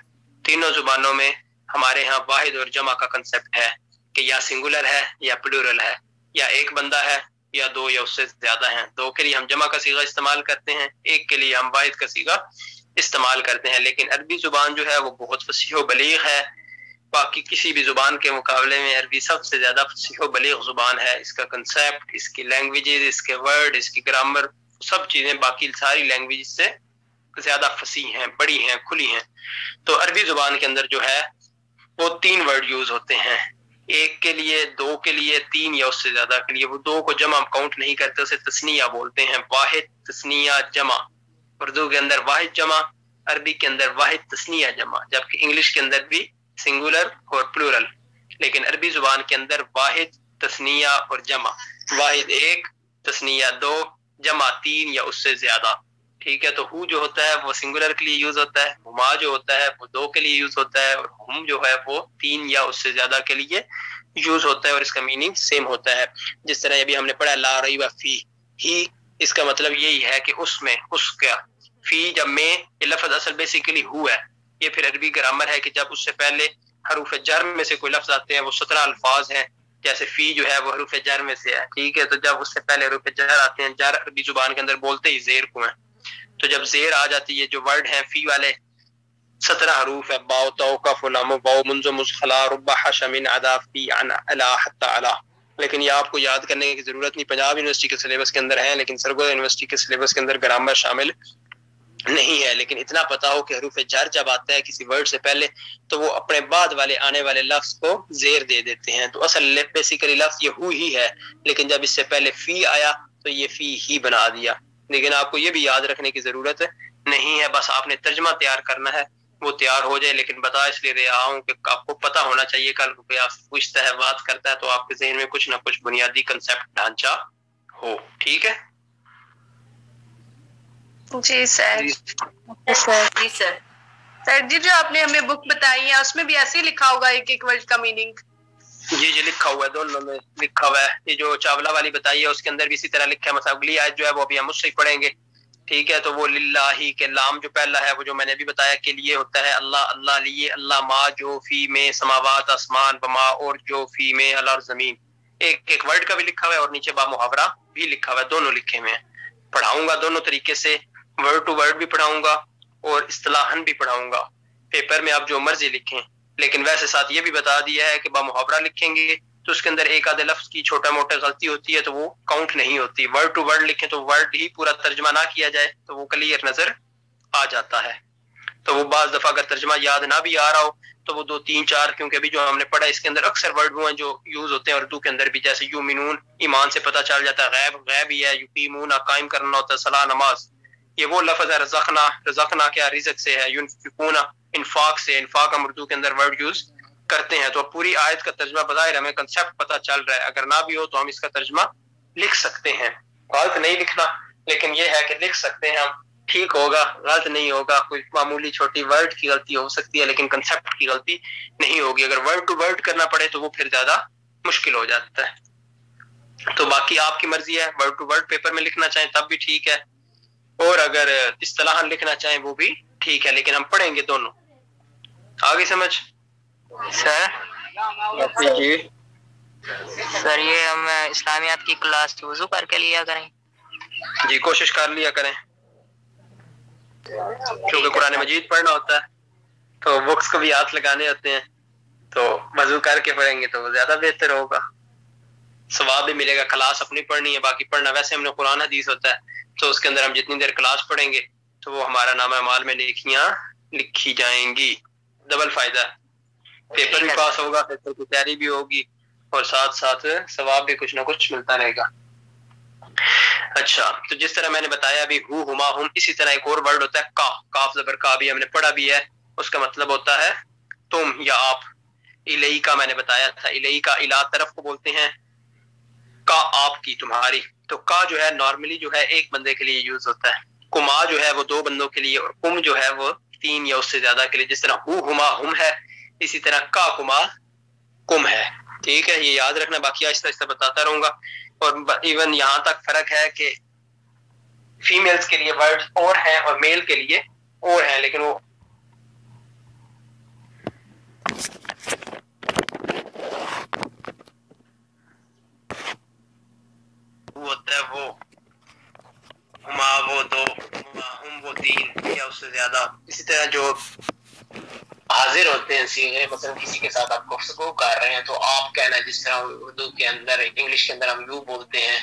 تینوں زبانوں میں ہمارے ہاں واحد اور جمع کا کنسپٹ ہے کہ یا سنگولر ہے یا پلورل ہے، یا ایک بندہ ہے یا دو یا اس سے زیادہ ہیں۔ دو کے لیے ہم جمع کا صیغہ استعمال کرتے ہیں، ایک کے لیے ہم واحد کا صیغہ استعمال کرتے ہیں، لیکن عربی زبان جو ہے وہ بہت فصیح و بلیغ ہے، باقی کسی بھی زبان کے مقابلے میں عربی سب سے زیادہ فصیح و بلیغ زبان ہے۔ اس کا کنسپٹ، اس کی لینگویجز، اس کے ورڈ، اس کی گرامر، سب چیزیں باقی ساری لینگویج سے زیادہ فصیح ہیں، بڑی ہیں، کھلی ہیں۔ تو عربی زبان کے اندر جو ہے وہ تین ورڈ یوز ہوتے ہیں، ایک کے لیے، دو کے لیے، تین یا اس سے زیادہ کے لیے۔ وہ دو کو جمع کاؤنٹ نہیں کرتے، اسے تثنیہ بولتے ہیں، واحد، تثنیہ، جمع۔ اردو کے اندر واحد جمع، عربی کے اندر واحد تثنیہ جمع، جبکہ انگلش کے اندر بھی سنگولر اور پلورل، لیکن عربی زبان کے اندر واحد، تثنیہ اور جمع، واحد ایک، تثنیہ دو، جمع تین یا اس سے زیادہ، ٹھیک ہے؟ تو ہو جو ہوتا ہے وہ سنگولر کے لیے یوز ہوتا ہے، ہما جو ہوتا ہے وہ دو کے لیے یوز ہوتا ہے، اور ہم جو ہے وہ تین یا اس سے زیادہ کے لیے یوز ہوتا ہے، اور اس کا میننگ سیم ہوتا ہے۔ جس طرح ابھی ہم نے پڑھا لا ریب فی، ہی اس کا مطلب یہی ہے کہ اس میں، اس کا، فی جب میں، یہ لفظ اصل بیسیکلی ہو ہے، یہ پھر عربی گرامر ہے کہ جب اس سے پہلے حروف جر میں سے کوئی لفظ آتے ہیں، وہ 17 الفاظ ہیں، جیسے فی جو ہے وہ حروف جر میں سے ہے، ٹھیک ہے؟ تو جب اس سے پہلے حروف جر آتے ہیں، جر عربی زبان کے اندر بولتے ہی زیر کو ہیں، تو جب زیر آ جاتی ہے، جو ورڈ ہیں فی والے 17 حروف ہے، باؤ تو کف لام باؤ منز مزخلا رب حشم عدا فی عن الا حتى علا، لیکن یہ آپ کو یاد کرنے کی ضرورت نہیں. پنجاب یونیورسٹی کے سلیبس کے اندر ہے لیکن سرگودا یونیورسٹی کے سلیبس کے اندر گرامر شامل نہیں ہے. لیکن اتنا پتا ہو کہ حروف جر جب آتا ہے کسی ورڈ سے پہلے تو وہ اپنے بعد والے آنے والے لفظ کو زیر دے دیتے ہیں. تو اصل بیسیکلی لفظ یہ ہو ہی ہے لیکن جب اس سے پہلے فی آیا تو یہ فی ہی بنا دیا. لیکن آپ کو یہ بھی یاد رکھنے کی ضرورت نہیں ہے, بس آپ نے ترجمہ تیار کرنا ہے, وہ تیار ہو جائے. لیکن بتا اس لیے رہا ہوں کہ آپ کو پتہ ہونا چاہیے کل کو آپ سے پوچھتا ہے بات کرتا ہے تو آپ کے ذہن میں کچھ نہ کچھ بنیادی کنسپٹ ڈھانچہ ہو. ٹھیک ہے جی سر. جی سر. سر جی جو آپ نے ہمیں بک بتائی ہے اس میں بھی ایسے ہی لکھا ہوگا ایک ایک ورڈ کا میننگ؟ جی لکھا ہوا ہے, دونوں میں لکھا ہوا ہے. یہ جو چاولہ والی بتائی ہے اس کے اندر بھی اسی طرح لکھا ہے. مثلا اگلی آیت جو ہے وہ ابھی ہم اس سے پڑھیں گے. ٹھیک ہے, تو وہ للہ کے لام جو پہلا ہے وہ جو میں نے بھی بتایا کے لیے ہوتا ہے, اللہ اللہ لیے, اللہ ما جو فی میں سماوات آسمان بما اور جو فی میں الارض زمین. ایک ایک ورڈ کا بھی لکھا ہوا ہے اور نیچے با محاورہ بھی لکھا ہوا ہے, دونوں لکھے ہوئے ہیں. پڑھاؤں گا دونوں طریقے سے, ورڈ ٹو ورڈ بھی پڑھاؤں گا اور اصطلاحاً بھی پڑھاؤں گا. پیپر میں آپ جو مرضی لکھیں, لیکن ویسے ساتھ یہ بھی بتا دیا ہے کہ با محاورہ لکھیں گے تو اس کے اندر ایک آدھے لفظ کی چھوٹا موٹا غلطی ہوتی ہے تو وہ کاؤنٹ نہیں ہوتی. ورڈ ٹو ورڈ لکھیں تو ورڈ ہی پورا ترجمہ نہ کیا جائے تو وہ کلیئر نظر آ جاتا ہے. تو وہ بعض دفعہ اگر ترجمہ یاد نہ بھی آ رہا ہو تو وہ 2 3 4, کیونکہ ابھی جو ہم نے پڑھا اس کے اندر اکثر ورڈ وہ ہیں جو یوز ہوتے ہیں اردو کے اندر بھی, جیسے یومنون ایمان سے پتہ چل جاتا ہے, غیب غیب ہی ہے, یقیمون قائم کرنا ہوتا ہے, صلاح نماز. یہ وہ لفظ ہے رزقنا, رزقنا کیا رزق سے ہے, ينفقون انفاق سے, انفاق ہم اردو کے اندر ورڈ یوز کرتے ہیں. تو پوری آیت کا ترجمہ بظاہر ہمیں کنسپٹ پتہ چل رہا ہے, اگر نہ بھی ہو تو ہم اس کا ترجمہ لکھ سکتے ہیں. غلط نہیں لکھنا لیکن یہ ہے کہ لکھ سکتے ہیں ہم, ٹھیک ہوگا, غلط نہیں ہوگا. کوئی معمولی چھوٹی ورڈ کی غلطی ہو سکتی ہے لیکن کنسپٹ کی غلطی نہیں ہوگی. اگر ورڈ ٹو ورڈ کرنا پڑے تو وہ پھر زیادہ مشکل ہو جاتا ہے. تو باقی آپ کی مرضی ہے, ورڈ ٹو ورڈ پیپر میں لکھنا چاہیں تب بھی ٹھیک ہے, اور اگر اصطلاحاً لکھنا چاہیں وہ بھی ٹھیک ہے, لیکن ہم پڑھیں گے دونوں. آگے سمجھ سر؟ جی سر یہ ہم اسلامیات کی کلاس وضو کر کے لیا کریں؟ جی کوشش کر لیا کریں, کیونکہ قرآن مجید پڑھنا ہوتا ہے تو بکس کو بھی ہاتھ لگانے ہوتے ہیں, تو وضو کر کے پڑھیں گے تو وہ زیادہ بہتر ہوگا, ثواب بھی ملے گا. کلاس اپنی پڑھنی ہے, باقی پڑھنا ویسے ہم نے قرآن حدیث ہوتا ہے تو اس کے اندر ہم جتنی دیر کلاس پڑھیں گے تو وہ ہمارا نامہ اعمال میں نیکیاں لکھی جائیں گی. ڈبل فائدہ, پیپر بھی پاس ہوگا, پیپر کی تیاری بھی ہوگی اور ساتھ ساتھ ثواب بھی کچھ نہ کچھ ملتا رہے گا. اچھا, تو جس طرح میں نے بتایا ابھی ہو ہما ہم, اسی طرح ایک اور ورڈ ہوتا ہے کا, کاف زبر کا, بھی ہم نے پڑھا بھی ہے. اس کا مطلب ہوتا ہے تم یا آپ. الیہ کا میں نے بتایا تھا, الیہ کا الا طرف کو بولتے ہیں, کا آپ کی تمہاری. تو کا جو ہے نارملی جو ہے ایک بندے کے لیے یوز ہوتا ہے, کما جو ہے وہ 2 بندوں کے لیے, اور کم جو ہے وہ 3 یا اس سے زیادہ کے لیے. جس طرح ہو ہما ہم ہے اسی طرح کا کما کم ہے. ٹھیک ہے, یہ یاد رکھنا, باقی آہستہ آہستہ بتاتا رہوں گا. اور ایون یہاں تک فرق ہے کہ فیمیلز کے لیے ورڈ اور ہیں اور میل کے لیے اور ہیں, لیکن وہ ہوتا ہے وہ ہما وہ 2, ہم وہ 3 یا اس سے زیادہ. اسی طرح جو حاضر ہوتے ہیں صیغے, مثلا کسی کے ساتھ آپ گفتگو کر رہے ہیں تو آپ کہنا, جس طرح اردو کے اندر, انگلش کے اندر ہم یو بولتے ہیں,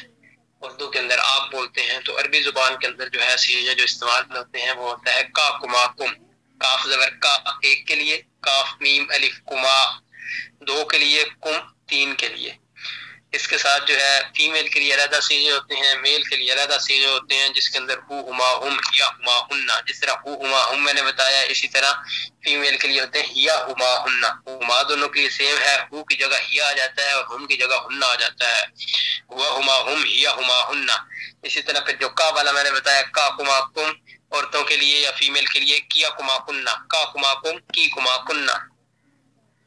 اردو کے اندر آپ بولتے ہیں, تو عربی زبان کے اندر جو ہے صیغے جو استعمال ہوتے ہیں وہ ہوتا ہے کا کما کم. کاف زبر کا 1 کے لیے, کاف میم الف کما 2 کے لیے, کم 3 کے لیے. اس کے ساتھ جو ہے فیمیل کے لیے علیحدہ صیغے ہوتے ہیں, میل کے لیے علیحدہ صیغے ہوتے ہیں, جس کے اندر ہو ہما ہم یا ہما ہن. جس طرح ہو ہما ہم میں نے بتایا, اسی طرح فیمیل کے لیے ہوتے ہیں یا ہما ہن. ہما دونوں کے لیے سیم ہے, ہو کی جگہ ہیا آ جاتا ہے اور ہم کی جگہ ہن آ جاتا ہے. ہوا ہما ہم یا ہما ہن. اسی طرح پھر جو کا والا میں نے بتایا, کا کما کم عورتوں کے لیے یا فیمیل کے لیے, کیا کما کننا, کا کما کم کی کما کننا.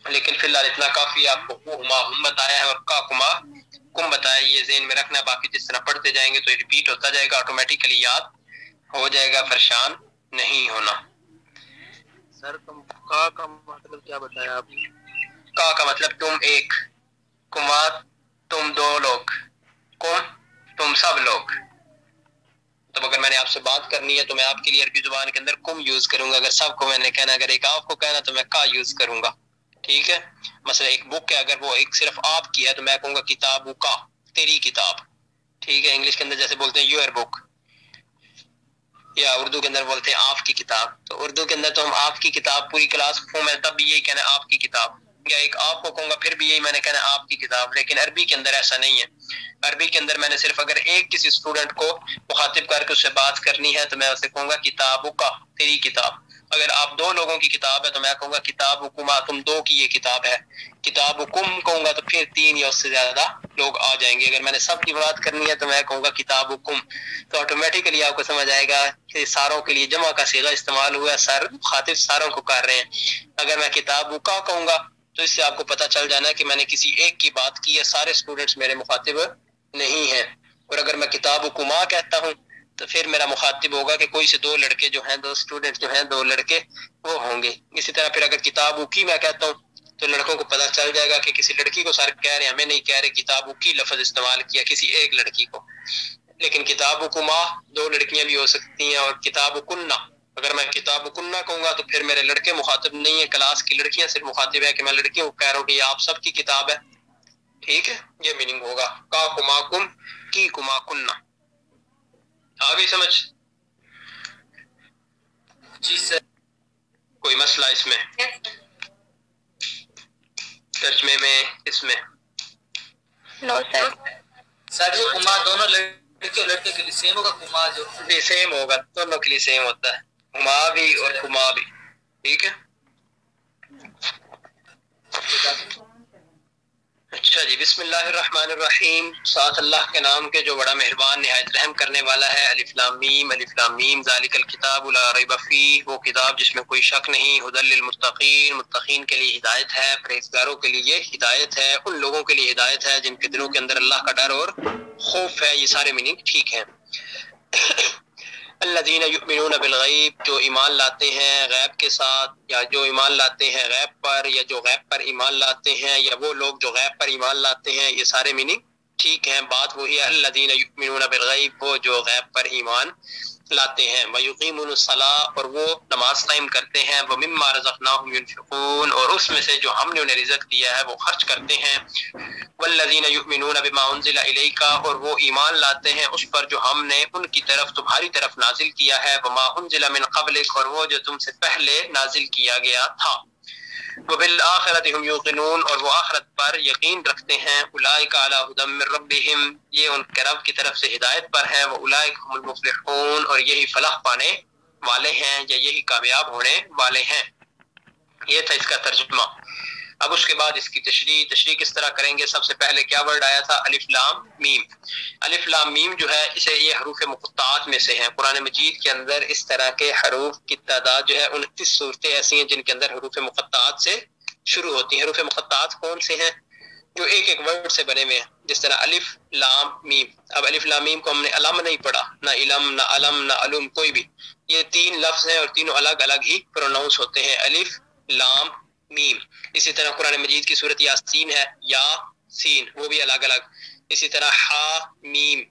لیکن فی الحال اتنا کافی, آپ کو ہو ہما ہم بتایا ہے اور کا کما کم بتایا, یہ ذہن میں رکھنا. باقی جس طرح پڑھتے جائیں گے تو ریپیٹ ہوتا جائے گا, آٹومیٹیکلی یاد ہو جائے گا, پریشان نہیں ہونا. سر تم کا مطلب کیا بتایا آپ نے؟ کا مطلب تم ایک, کما تم 2 لوگ, کم تم سب لوگ. تو اگر میں نے آپ سے بات کرنی ہے تو میں آپ کے لیے عربی زبان کے اندر کم یوز کروں گا, اگر سب کو میں نے کہنا, اگر ایک آپ کو کہنا تو میں کا یوز کروں گا. ٹھیک ہے. مثلا ایک بک ہے، اگر وہ ایک صرف آپ کی ہے تو میں کہوں گا کتابو کا، تیری کتاب. ٹھیک ہے. انگلش کے اندر جیسے بولتے ہیں یور بک، یا اردو کے اندر بولتے ہیں آپ کی کتاب. تو اردو کے اندر تو ہم آپ کی کتاب پوری کلاس کو میں تب بھی یہی کہنا ہے آپ کی کتاب، یا ایک آپ کو کہوں گا پھر بھی یہی میں نے کہنا ہے آپ کی کتاب. لیکن عربی کے اندر ایسا نہیں ہے. عربی کے اندر میں نے صرف اگر ایک کسی اسٹوڈنٹ کو مخاطب کر کے اس سے بات کرنی ہے تو میں اسے کہوں گا کتابو کا، تیری کتاب. اگر آپ دو لوگوں کی کتاب ہے تو میں کہوں گا کتابکما، تم دو کی یہ کتاب ہے. کتابکم کہوں گا تو پھر تین یا اس سے زیادہ لوگ آ جائیں گے. اگر میں نے سب کی بات کرنی ہے تو میں کہوں گا کتابکم، تو آٹومیٹیکلی آپ کو سمجھ آئے گا کہ ساروں کے لیے جمع کا صیغہ استعمال ہوا ہے، سر مخاطب ساروں کو کر رہے ہیں. اگر میں کتابکا کہوں گا تو اس سے آپ کو پتہ چل جانا ہے کہ میں نے کسی ایک کی بات کی ہے، سارے اسٹوڈنٹس میرے مخاطب نہیں ہیں. اور اگر میں کتابکما کہتا ہوں تو پھر میرا مخاطب ہوگا کہ کوئی سے دو لڑکے جو ہیں، دو اسٹوڈنٹ جو ہیں، دو لڑکے وہ ہوں گے. اسی طرح پھر اگر کتابو کی میں کہتا ہوں تو لڑکوں کو پتہ چل جائے گا کہ کسی لڑکی کو سر کہہ رہے ہیں، ہمیں نہیں کہہ رہے کتابو کی لفظ استعمال کیا کسی ایک لڑکی کو. لیکن کتابکما دو لڑکیاں بھی ہو سکتی ہیں. اور کتابکنہ، اگر میں کتابکنہ کہوں گا تو پھر میرے لڑکے مخاطب نہیں ہے، کلاس کی لڑکیاں صرف مخاطب ہے کہ میں لڑکیوں کو کہہ رہا ہوں کہ یہ آپ سب کی کتاب ہے. ٹھیک ہے. یہ میننگ ہوگا کا کما کم، کی کما کنہ. آگے سمجھ؟ جی سر. کوئی مسئلہ اس میں ترجمے میں، اس میں؟ نو سر. سر جو کما دونوں لڑکے اور لڑکے کے لیے سیم ہوگا، کما جو بھی سیم ہوگا، دونوں کے لیے سیم ہوتا ہے، کما بھی اور کما بھی. ٹھیک ہے. اچھا جی. بسم اللہ الرحمن الرحیم، ساتھ اللہ کے نام کے جو بڑا مہربان نہایت رحم کرنے والا ہے. الف لام میم، الف لام میم، ذالک الکتاب لا ریب فیہ، وہ کتاب جس میں کوئی شک نہیں. ھدی للمتقین، متقین کے لیے ہدایت ہے، پرہیزگاروں کے لیے یہ ہدایت ہے، ان لوگوں کے لیے ہدایت ہے جن کے دلوں کے اندر اللہ کا ڈر اور خوف ہے. یہ سارے میننگ ٹھیک ہیں. الذین یؤمنون بالغیب، جو ایمان لاتے ہیں غیب کے ساتھ، یا جو ایمان لاتے ہیں غیب پر، یا جو غیب پر ایمان لاتے ہیں، یا وہ لوگ جو غیب پر ایمان لاتے ہیں. یہ سارے میننگ ٹھیک ہیں. بات وہی ہے الذین یؤمنون بالغیب، وہ جو غیب پر ایمان لاتے ہیں. ویقیمون الصلاۃ، اور وہ نماز قائم کرتے ہیں. ومما رزقناہم ينفقون، اور اس میں سے جو ہم نے انہیں رزق دیا ہے وہ خرچ کرتے ہیں. والذین یؤمنون بما انزل الیک، اور وہ ایمان لاتے ہیں اس پر جو ہم نے ان کی طرف تمہاری طرف نازل کیا ہے. وما انزل من قبلک، اور وہ جو تم سے پہلے نازل کیا گیا تھا. وبالآخرۃ هم یوقنون، اور وہ آخرت پر یقین رکھتے ہیں. اولئک علی ھدی من ربہم، یہ ان کے رب کی طرف سے ہدایت پر ہیں. واولئک هم المفلحون، اور یہی فلاح پانے والے ہیں یا یہی کامیاب ہونے والے ہیں. یہ تھا اس کا ترجمہ. اب اس کے بعد اس کی تشریح کس طرح کریں گے؟ سب سے پہلے کیا ورڈ آیا تھا؟ الف لام میم. الف لام میم جو ہے اسے یہ حروف مقطعات میں سے ہیں. قرآن مجید کے اندر اس طرح کے حروف کی تعداد جو ہے 29 صورتیں ایسی ہیں جن کے اندر حروف مقطعات سے شروع ہوتی ہیں. حروف مقطعات کون سے ہیں؟ جو ایک ایک ورڈ سے بنے ہوئے ہیں، جس طرح الف لام میم. اب الف لام میم کو ہم نے علم نہیں پڑھا، نہ علم، نہ علم، نہ علم، کوئی بھی. یہ تین لفظ ہیں اور تینوں الگ الگ ہی پروناؤنس ہوتے ہیں، الف لام میم. اسی طرح قرآن مجید کی صورت یاسین ہے، یا سین، وہ بھی الگ الگ. اسی طرح ہا میم،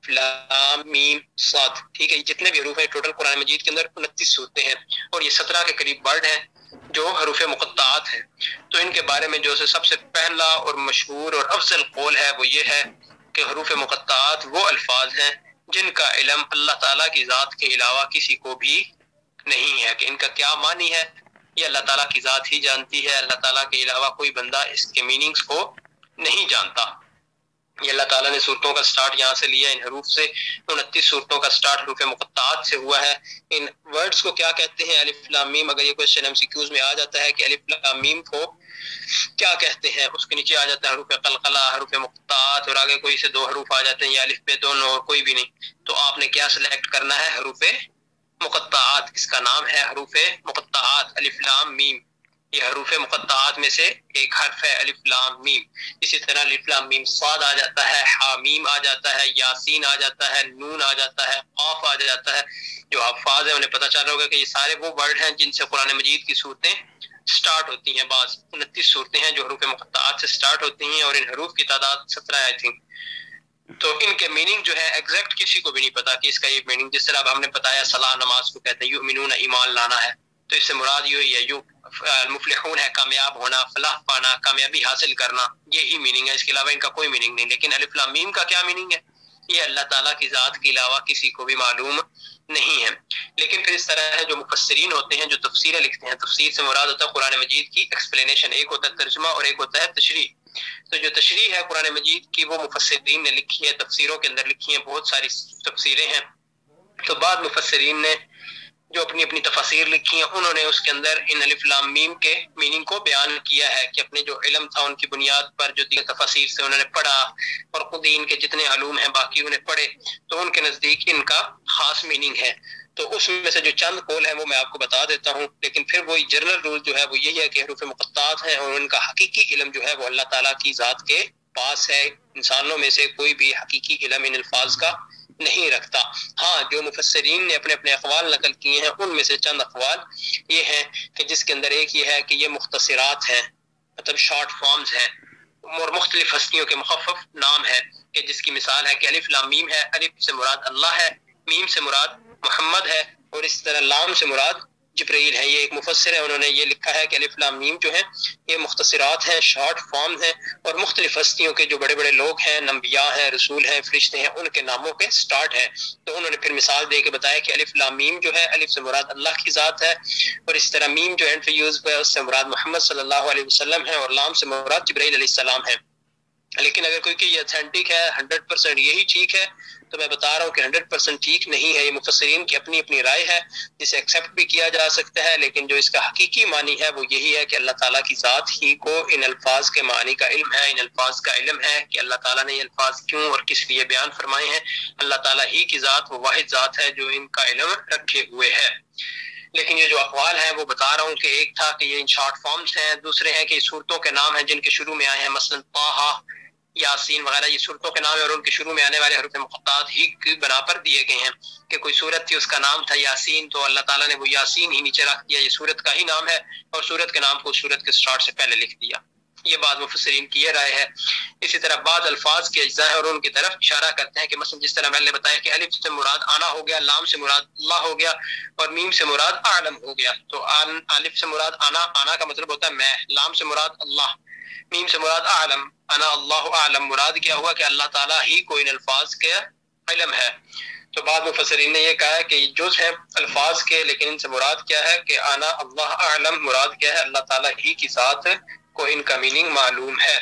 لام میم صاد. ٹھیک ہے. یہ جتنے بھی حروف ہیں ٹوٹل قرآن مجید کے اندر 29 صورتیں ہیں، اور یہ 17 کے قریب ورڈ ہیں جو حروف مقطعات ہیں. تو ان کے بارے میں جو سب سے پہلا اور مشہور اور افضل قول ہے وہ یہ ہے کہ حروف مقطعات وہ الفاظ ہیں جن کا علم اللہ تعالیٰ کی ذات کے علاوہ کسی کو بھی نہیں ہے، کہ ان کا کیا معنی ہے یہ اللہ تعالیٰ کی ذات ہی جانتی ہے. اللہ تعالیٰ کے علاوہ کوئی بندہ اس کے میننگز کو نہیں جانتا. یہ اللہ تعالیٰ نے صورتوں کا سٹارٹ یہاں سے لیا، ان حروف سے. 29 صورتوں کا سٹارٹ حروف مقطعات سے ہوا ہے. ان ورڈز کو کیا کہتے ہیں؟ الف لام میم. اگر یہ کوشچن MCQs میں آ جاتا ہے کہ الف لام میم کو کیا کہتے ہیں، اس کے نیچے آ جاتا ہے حروف قلقلہ، حروف مقطعات، اور آگے کوئی سے دو حروف آ جاتے ہیں یا الف بے دونوں اور کوئی بھی نہیں. تو آپ نے کیا سلیکٹ کرنا ہے؟ حروف مقطعات. اس کا نام ہے حروف مقطعات، الف لام میم. یہ حروف مقطعات میں سے ایک حرف ہے الف لام میم. اسی طرح الف لام میم صاد آ جاتا ہے، حامیم آ جاتا ہے، یاسین آ جاتا ہے، نون آ جاتا ہے، قاف آ جاتا ہے. جو حفاظ ہیں انہیں پتہ چل رہا ہوگا کہ یہ سارے وہ ورڈ ہیں جن سے قرآن مجید کی صورتیں سٹارٹ ہوتی ہیں. بعض 29 صورتیں ہیں جو حروف مقطعات سے سٹارٹ ہوتی ہیں، اور ان حروف کی تعداد 17 آئی تھنک. تو ان کے میننگ جو ہے ایگزیکٹ کسی کو بھی نہیں پتا کہ اس کا یہ میننگ. جس طرح اب ہم نے بتایا صلاح نماز کو کہتے ہیں، یؤمنون ایمان لانا ہے. تو اس سے مراد یہ ہے المفلحون ہے کامیاب ہونا، فلاح پانا، کامیابی حاصل کرنا، یہی میننگ ہے، اس کے علاوہ ان کا کوئی میننگ نہیں۔ لیکن الف لام میم کا کیا میننگ ہے یہ اللہ تعالیٰ کی ذات کے علاوہ کسی کو بھی معلوم نہیں ہے۔ لیکن پھر اس طرح ہے جو مفسرین ہوتے ہیں جو تفسیریں لکھتے ہیں، تفسیر سے مراد ہوتا ہے قرآن مجید کی ایکسپلینیشن، ایک ہوتا ہے ترجمہ اور ایک ہوتا ہے تشریح۔ تو جو تشریح ہے قرآن مجید کی وہ مفسرین نے لکھی ہے، تفسیروں کے اندر لکھی ہیں، بہت ساری تفسیریں ہیں۔ تو بعد مفسرین نے جو اپنی اپنی تفاسیر لکھی ہیں انہوں نے اس کے اندر ان الف لام میم کے میننگ کو بیان کیا ہے کہ اپنے جو علم تھا ان کی بنیاد پر جو دیگر تفاسیر سے انہوں نے پڑھا اور خود ان کے جتنے علوم ہیں باقی انہیں پڑھے تو ان کے نزدیک ان کا خاص میننگ ہے۔ تو اس میں سے جو چند قول ہیں وہ میں آپ کو بتا دیتا ہوں، لیکن پھر وہی جنرل رول جو ہے وہ یہی ہے کہ حروف مقطعات ہیں اور ان کا حقیقی علم جو ہے وہ اللہ تعالیٰ کی ذات کے پاس ہے۔ انسانوں میں سے کوئی بھی حقیقی علم ان الفاظ کا نہیں رکھتا۔ ہاں جو مفسرین نے اپنے اپنے اقوال نقل کیے ہیں ان میں سے چند اقوال یہ ہیں کہ جس کے اندر ایک یہ ہے کہ یہ مختصرات ہیں، مطلب شارٹ فارمز ہیں اور مختلف ہستیوں کے مخفف نام ہے، کہ جس کی مثال ہے کہ الف لام میم ہے، الف سے مراد اللہ ہے، میم سے مراد محمد ہے اور اس طرح لام سے مراد جبرائیل ہے۔ یہ ایک مفسر ہے، انہوں نے یہ لکھا ہے کہ الف لام میم جو ہے یہ مختصرات ہیں، شارٹ فارم ہیں اور مختلف ہستیوں کے جو بڑے بڑے لوگ ہیں، انبیاء ہیں، رسول ہیں، فرشتے ہیں، ان کے ناموں کے سٹارٹ ہے۔ تو انہوں نے پھر مثال دے کے بتایا کہ الف لام میم جو ہے الف سے مراد اللہ کی ذات ہے اور اس طرح میم جو اینڈ پہ یوز ہوا ہے اس سے مراد محمد صلی اللہ علیہ وسلم ہے اور لام سے مراد جبرائیل علیہ السلام ہے۔ لیکن اگر کوئی کہ یہ اتھینٹک ہے 100% یہی ٹھیک ہے تو میں بتا رہا ہوں کہ 100% ٹھیک نہیں ہے، یہ مفسرین کی اپنی اپنی رائے ہے جسے ایکسیپٹ بھی کیا جا سکتا ہے، لیکن جو اس کا حقیقی معنی ہے وہ یہی ہے کہ اللہ تعالیٰ کی ذات ہی کو ان الفاظ کے معنی کا علم ہے، ان الفاظ کا علم ہے کہ اللہ تعالیٰ نے یہ الفاظ کیوں اور کس لیے بیان فرمائے ہیں۔ اللہ تعالیٰ ہی کی ذات وہ واحد ذات ہے جو ان کا علم رکھے ہوئے ہے۔ لیکن یہ جو اقوال ہیں وہ بتا رہا ہوں کہ ایک تھا کہ یہ ان شارٹ فارمز ہیں، دوسرے ہیں کہ یہ صورتوں کے نام ہیں جن کے شروع میں آئے ہیں، مثلا طٰہٰ، یاسین وغیرہ یہ صورتوں کے نام ہیں اور ان کے شروع میں آنے والے حروف مقطعات ہی کی بنا پر دیے گئے ہیں کہ کوئی صورت تھی اس کا نام تھا یاسین تو اللہ تعالیٰ نے وہ یاسین ہی نیچے رکھ دیا، یہ صورت کا ہی نام ہے اور صورت کے نام کو صورت کے سٹارٹ سے پہلے لکھ دیا۔ یہ بعض مفسرین کی یہ رائے ہے۔ اسی طرح بعض الفاظ کے اجزاء ہیں اور ان کی طرف اشارہ کرتے ہیں کہ مثلا جس طرح میں نے بتایا کہ الف سے مراد آنا ہو گیا، لام سے مراد اللہ ہو گیا اور میم سے مراد اعلم ہو گیا۔ تو الف سے مراد آنا کا مطلب ہوتا ہے میں، لام سے مراد اللہ، میم سے مراد اعلم، انا اللہ اعلم، مراد کیا ہوا کہ اللہ تعالیٰ ہی کو ان الفاظ کے علم ہے۔ تو بعض مفسرین نے یہ کہا ہے کہ یہ جز ہیں الفاظ کے، لیکن ان سے مراد کیا ہے کہ انا اللہ اعلم، مراد کیا ہے اللہ تعالیٰ ہی کی ذات کو ان کا میننگ معلوم ہے۔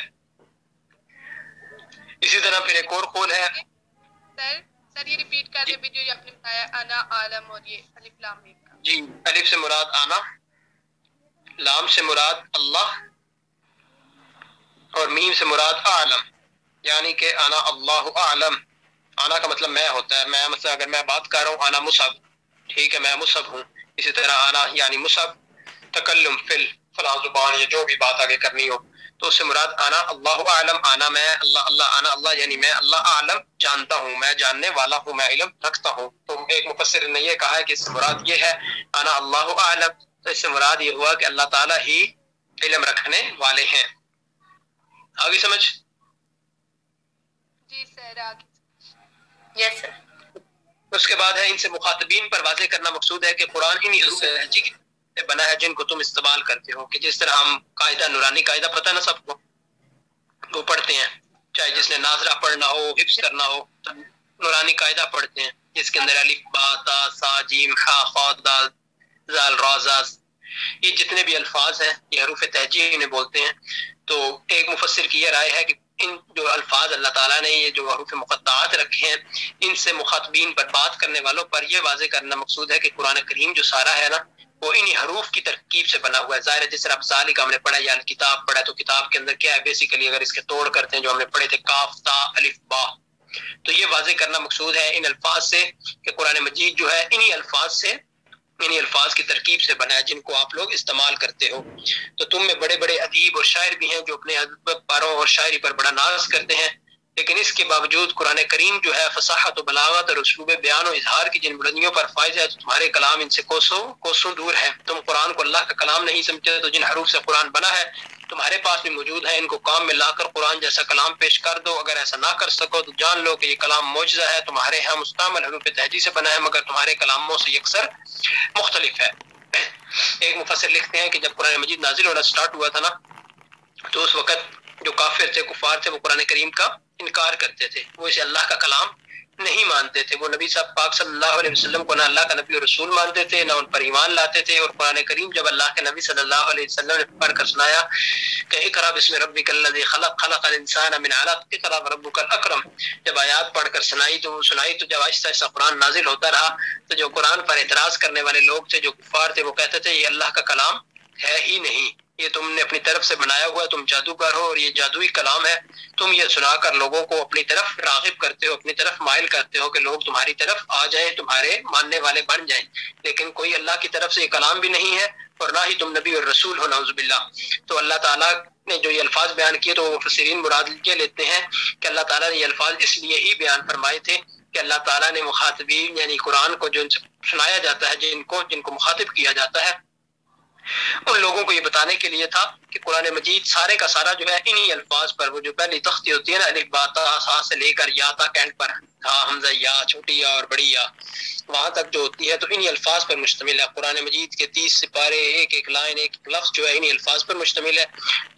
اسی طرح پھر ایک اور قول ہے، سر یہ ریپیٹ کر دیں جو آپ نے بتایا انا عالم اور یہ الف لام میم کا۔ جی الف سے مراد آنا، لام سے مراد اللہ اور میم سے مراد اعلم، یعنی کہ انا اللہ اعلم۔ انا کا مطلب میں ہوتا ہے، میں مثلا اگر میں بات کر رہا ہوں انا مصعب، ٹھیک ہے میں مصعب ہوں، اسی طرح انا یعنی مصعب تکلم فل فلاں زبان یا جو بھی بات آگے کرنی ہو تو اس سے مراد انا اللہ اعلم، انا میں، اللہ اللہ، انا اللہ یعنی میں اللہ اعلم جانتا ہوں، میں جاننے والا ہوں، میں علم رکھتا ہوں۔ تو ایک مفسر نے یہ کہا ہے کہ اس سے مراد یہ ہے انا اللہ اعلم، تو اس سے مراد یہ ہوا کہ اللہ تعالیٰ ہی علم رکھنے والے ہیں۔ آگے سمجھ؟ جی سر آگے۔ یس سر۔ اس کے بعد ہے ان سے مخاطبین پر واضح کرنا مقصود ہے کہ قرآن انہی حروف لہجی سے بنا ہے جن کو تم استعمال کرتے ہو، کہ جس طرح ہم قاعدہ نورانی قاعدہ پتہ نا سب کو، وہ پڑھتے ہیں، چاہے جس نے ناظرہ پڑھنا ہو، حفظ کرنا ہو، نورانی قاعدہ پڑھتے ہیں جس کے اندر الف با تا سا جیم حا خا دال زال را زا، یہ جتنے بھی الفاظ ہیں یہ حروف تہجی انہیں بولتے ہیں۔ تو ایک مفسر کی یہ رائے ہے کہ ان جو الفاظ اللہ تعالیٰ نے یہ جو حروف مقطعات رکھے ہیں ان سے مخاطبین پر، بات کرنے والوں پر یہ واضح کرنا مقصود ہے کہ قرآن کریم جو سارا ہے نا وہ انہی حروف کی ترکیب سے بنا ہوا ہے۔ ظاہر ہے جس طرح ذالک ہم نے پڑھا یا کتاب پڑھا تو کتاب کے اندر کیا ہے بیسیکلی، اگر اس کے توڑ کرتے ہیں جو ہم نے پڑھے تھے کاف تا الف با، تو یہ واضح کرنا مقصود ہے ان الفاظ سے کہ قرآن مجید جو ہے انہی الفاظ سے، انہی الفاظ کی ترکیب سے بنا ہے جن کو آپ لوگ استعمال کرتے ہو۔ تو تم میں بڑے بڑے ادیب اور شاعر بھی ہیں جو اپنے ادب پاروں اور شاعری پر بڑا ناز کرتے ہیں، لیکن اس کے باوجود قرآن کریم جو ہے فصاحت و بلاغت اور اسلوب بیان و اظہار کی جن بلندیوں پر فائز ہے، تو تمہارے کلام ان سے کوسوں دور ہے۔ تم قرآن کو اللہ کا کلام نہیں سمجھتے، تو جن حروف سے قرآن بنا ہے تمہارے پاس بھی موجود ہے، ان کو کام میں لا کر قرآن جیسا کلام پیش کر دو۔ اگر ایسا نہ کر سکو تو جان لو کہ یہ کلام معجزہ ہے، تمہارے ہاں مستعمل حروف تہجی سے بنا ہے مگر تمہارے کلاموں سے یکسر مختلف ہے۔ ایک مفسر لکھتے ہیں کہ جب قرآن مجید نازل ہونا سٹارٹ ہوا تھا نا تو اس وقت جو کافر تھے کفار تھے وہ قرآن کریم کا انکار کرتے تھے، وہ اسے اللہ کا کلام نہیں مانتے تھے، وہ نبی صاحب پاک صلی اللہ علیہ وسلم کو نہ اللہ کا نبی اور رسول مانتے تھے، نہ ان پر ایمان لاتے تھے، اور قرآن کریم جب اللہ کے نبی صلی اللہ علیہ وسلم نے پڑھ کر سنایا کہ اقرأ بسم ربک الذی خلق خلق الانسان من علق اقرأ وربک الاکرم، جب آیات پڑھ کر سنائی تو جب آہستہ آہستہ قرآن نازل ہوتا رہا تو جو قرآن پر اعتراض کرنے والے لوگ تھے، جو کفار تھے، وہ کہتے تھے یہ اللہ کا کلام ہے ہی نہیں، یہ تم نے اپنی طرف سے بنایا ہوا ہے، تم جادوگر ہو اور یہ جادوئی کلام ہے، تم یہ سنا کر لوگوں کو اپنی طرف راغب کرتے ہو، اپنی طرف مائل کرتے ہو کہ لوگ تمہاری طرف آ جائیں، تمہارے ماننے والے بن جائیں، لیکن کوئی اللہ کی طرف سے یہ کلام بھی نہیں ہے اور نہ ہی تم نبی اور رسول ہو، نعوذ باللہ۔ تو اللہ تعالیٰ نے جو یہ الفاظ بیان کیے تو وہ مفسرین مراد یہ لیتے ہیں کہ اللہ تعالیٰ نے یہ الفاظ اس لیے ہی بیان فرمائے تھے کہ اللہ تعالیٰ نے مخاطبین یعنی قرآن کو جو سنایا جاتا ہے، جن کو مخاطب کیا جاتا ہے، ان لوگوں کو یہ بتانے کے لیے تھا کہ قرآن مجید سارے کا سارا جو ہے انہی الفاظ پر، وہ جو پہلی تختی ہوتی ہے نا الف با تا سا سے لے کر یا تک اینڈ پر، ہاں حمزہ یا چھوٹی یا اور بڑی یا وہاں تک جو ہوتی ہے، تو انہی الفاظ پر مشتمل ہے۔ قرآن مجید کے 30 سپارے، ایک ایک لائن، ایک ایک لفظ جو ہے انہی الفاظ پر مشتمل ہے۔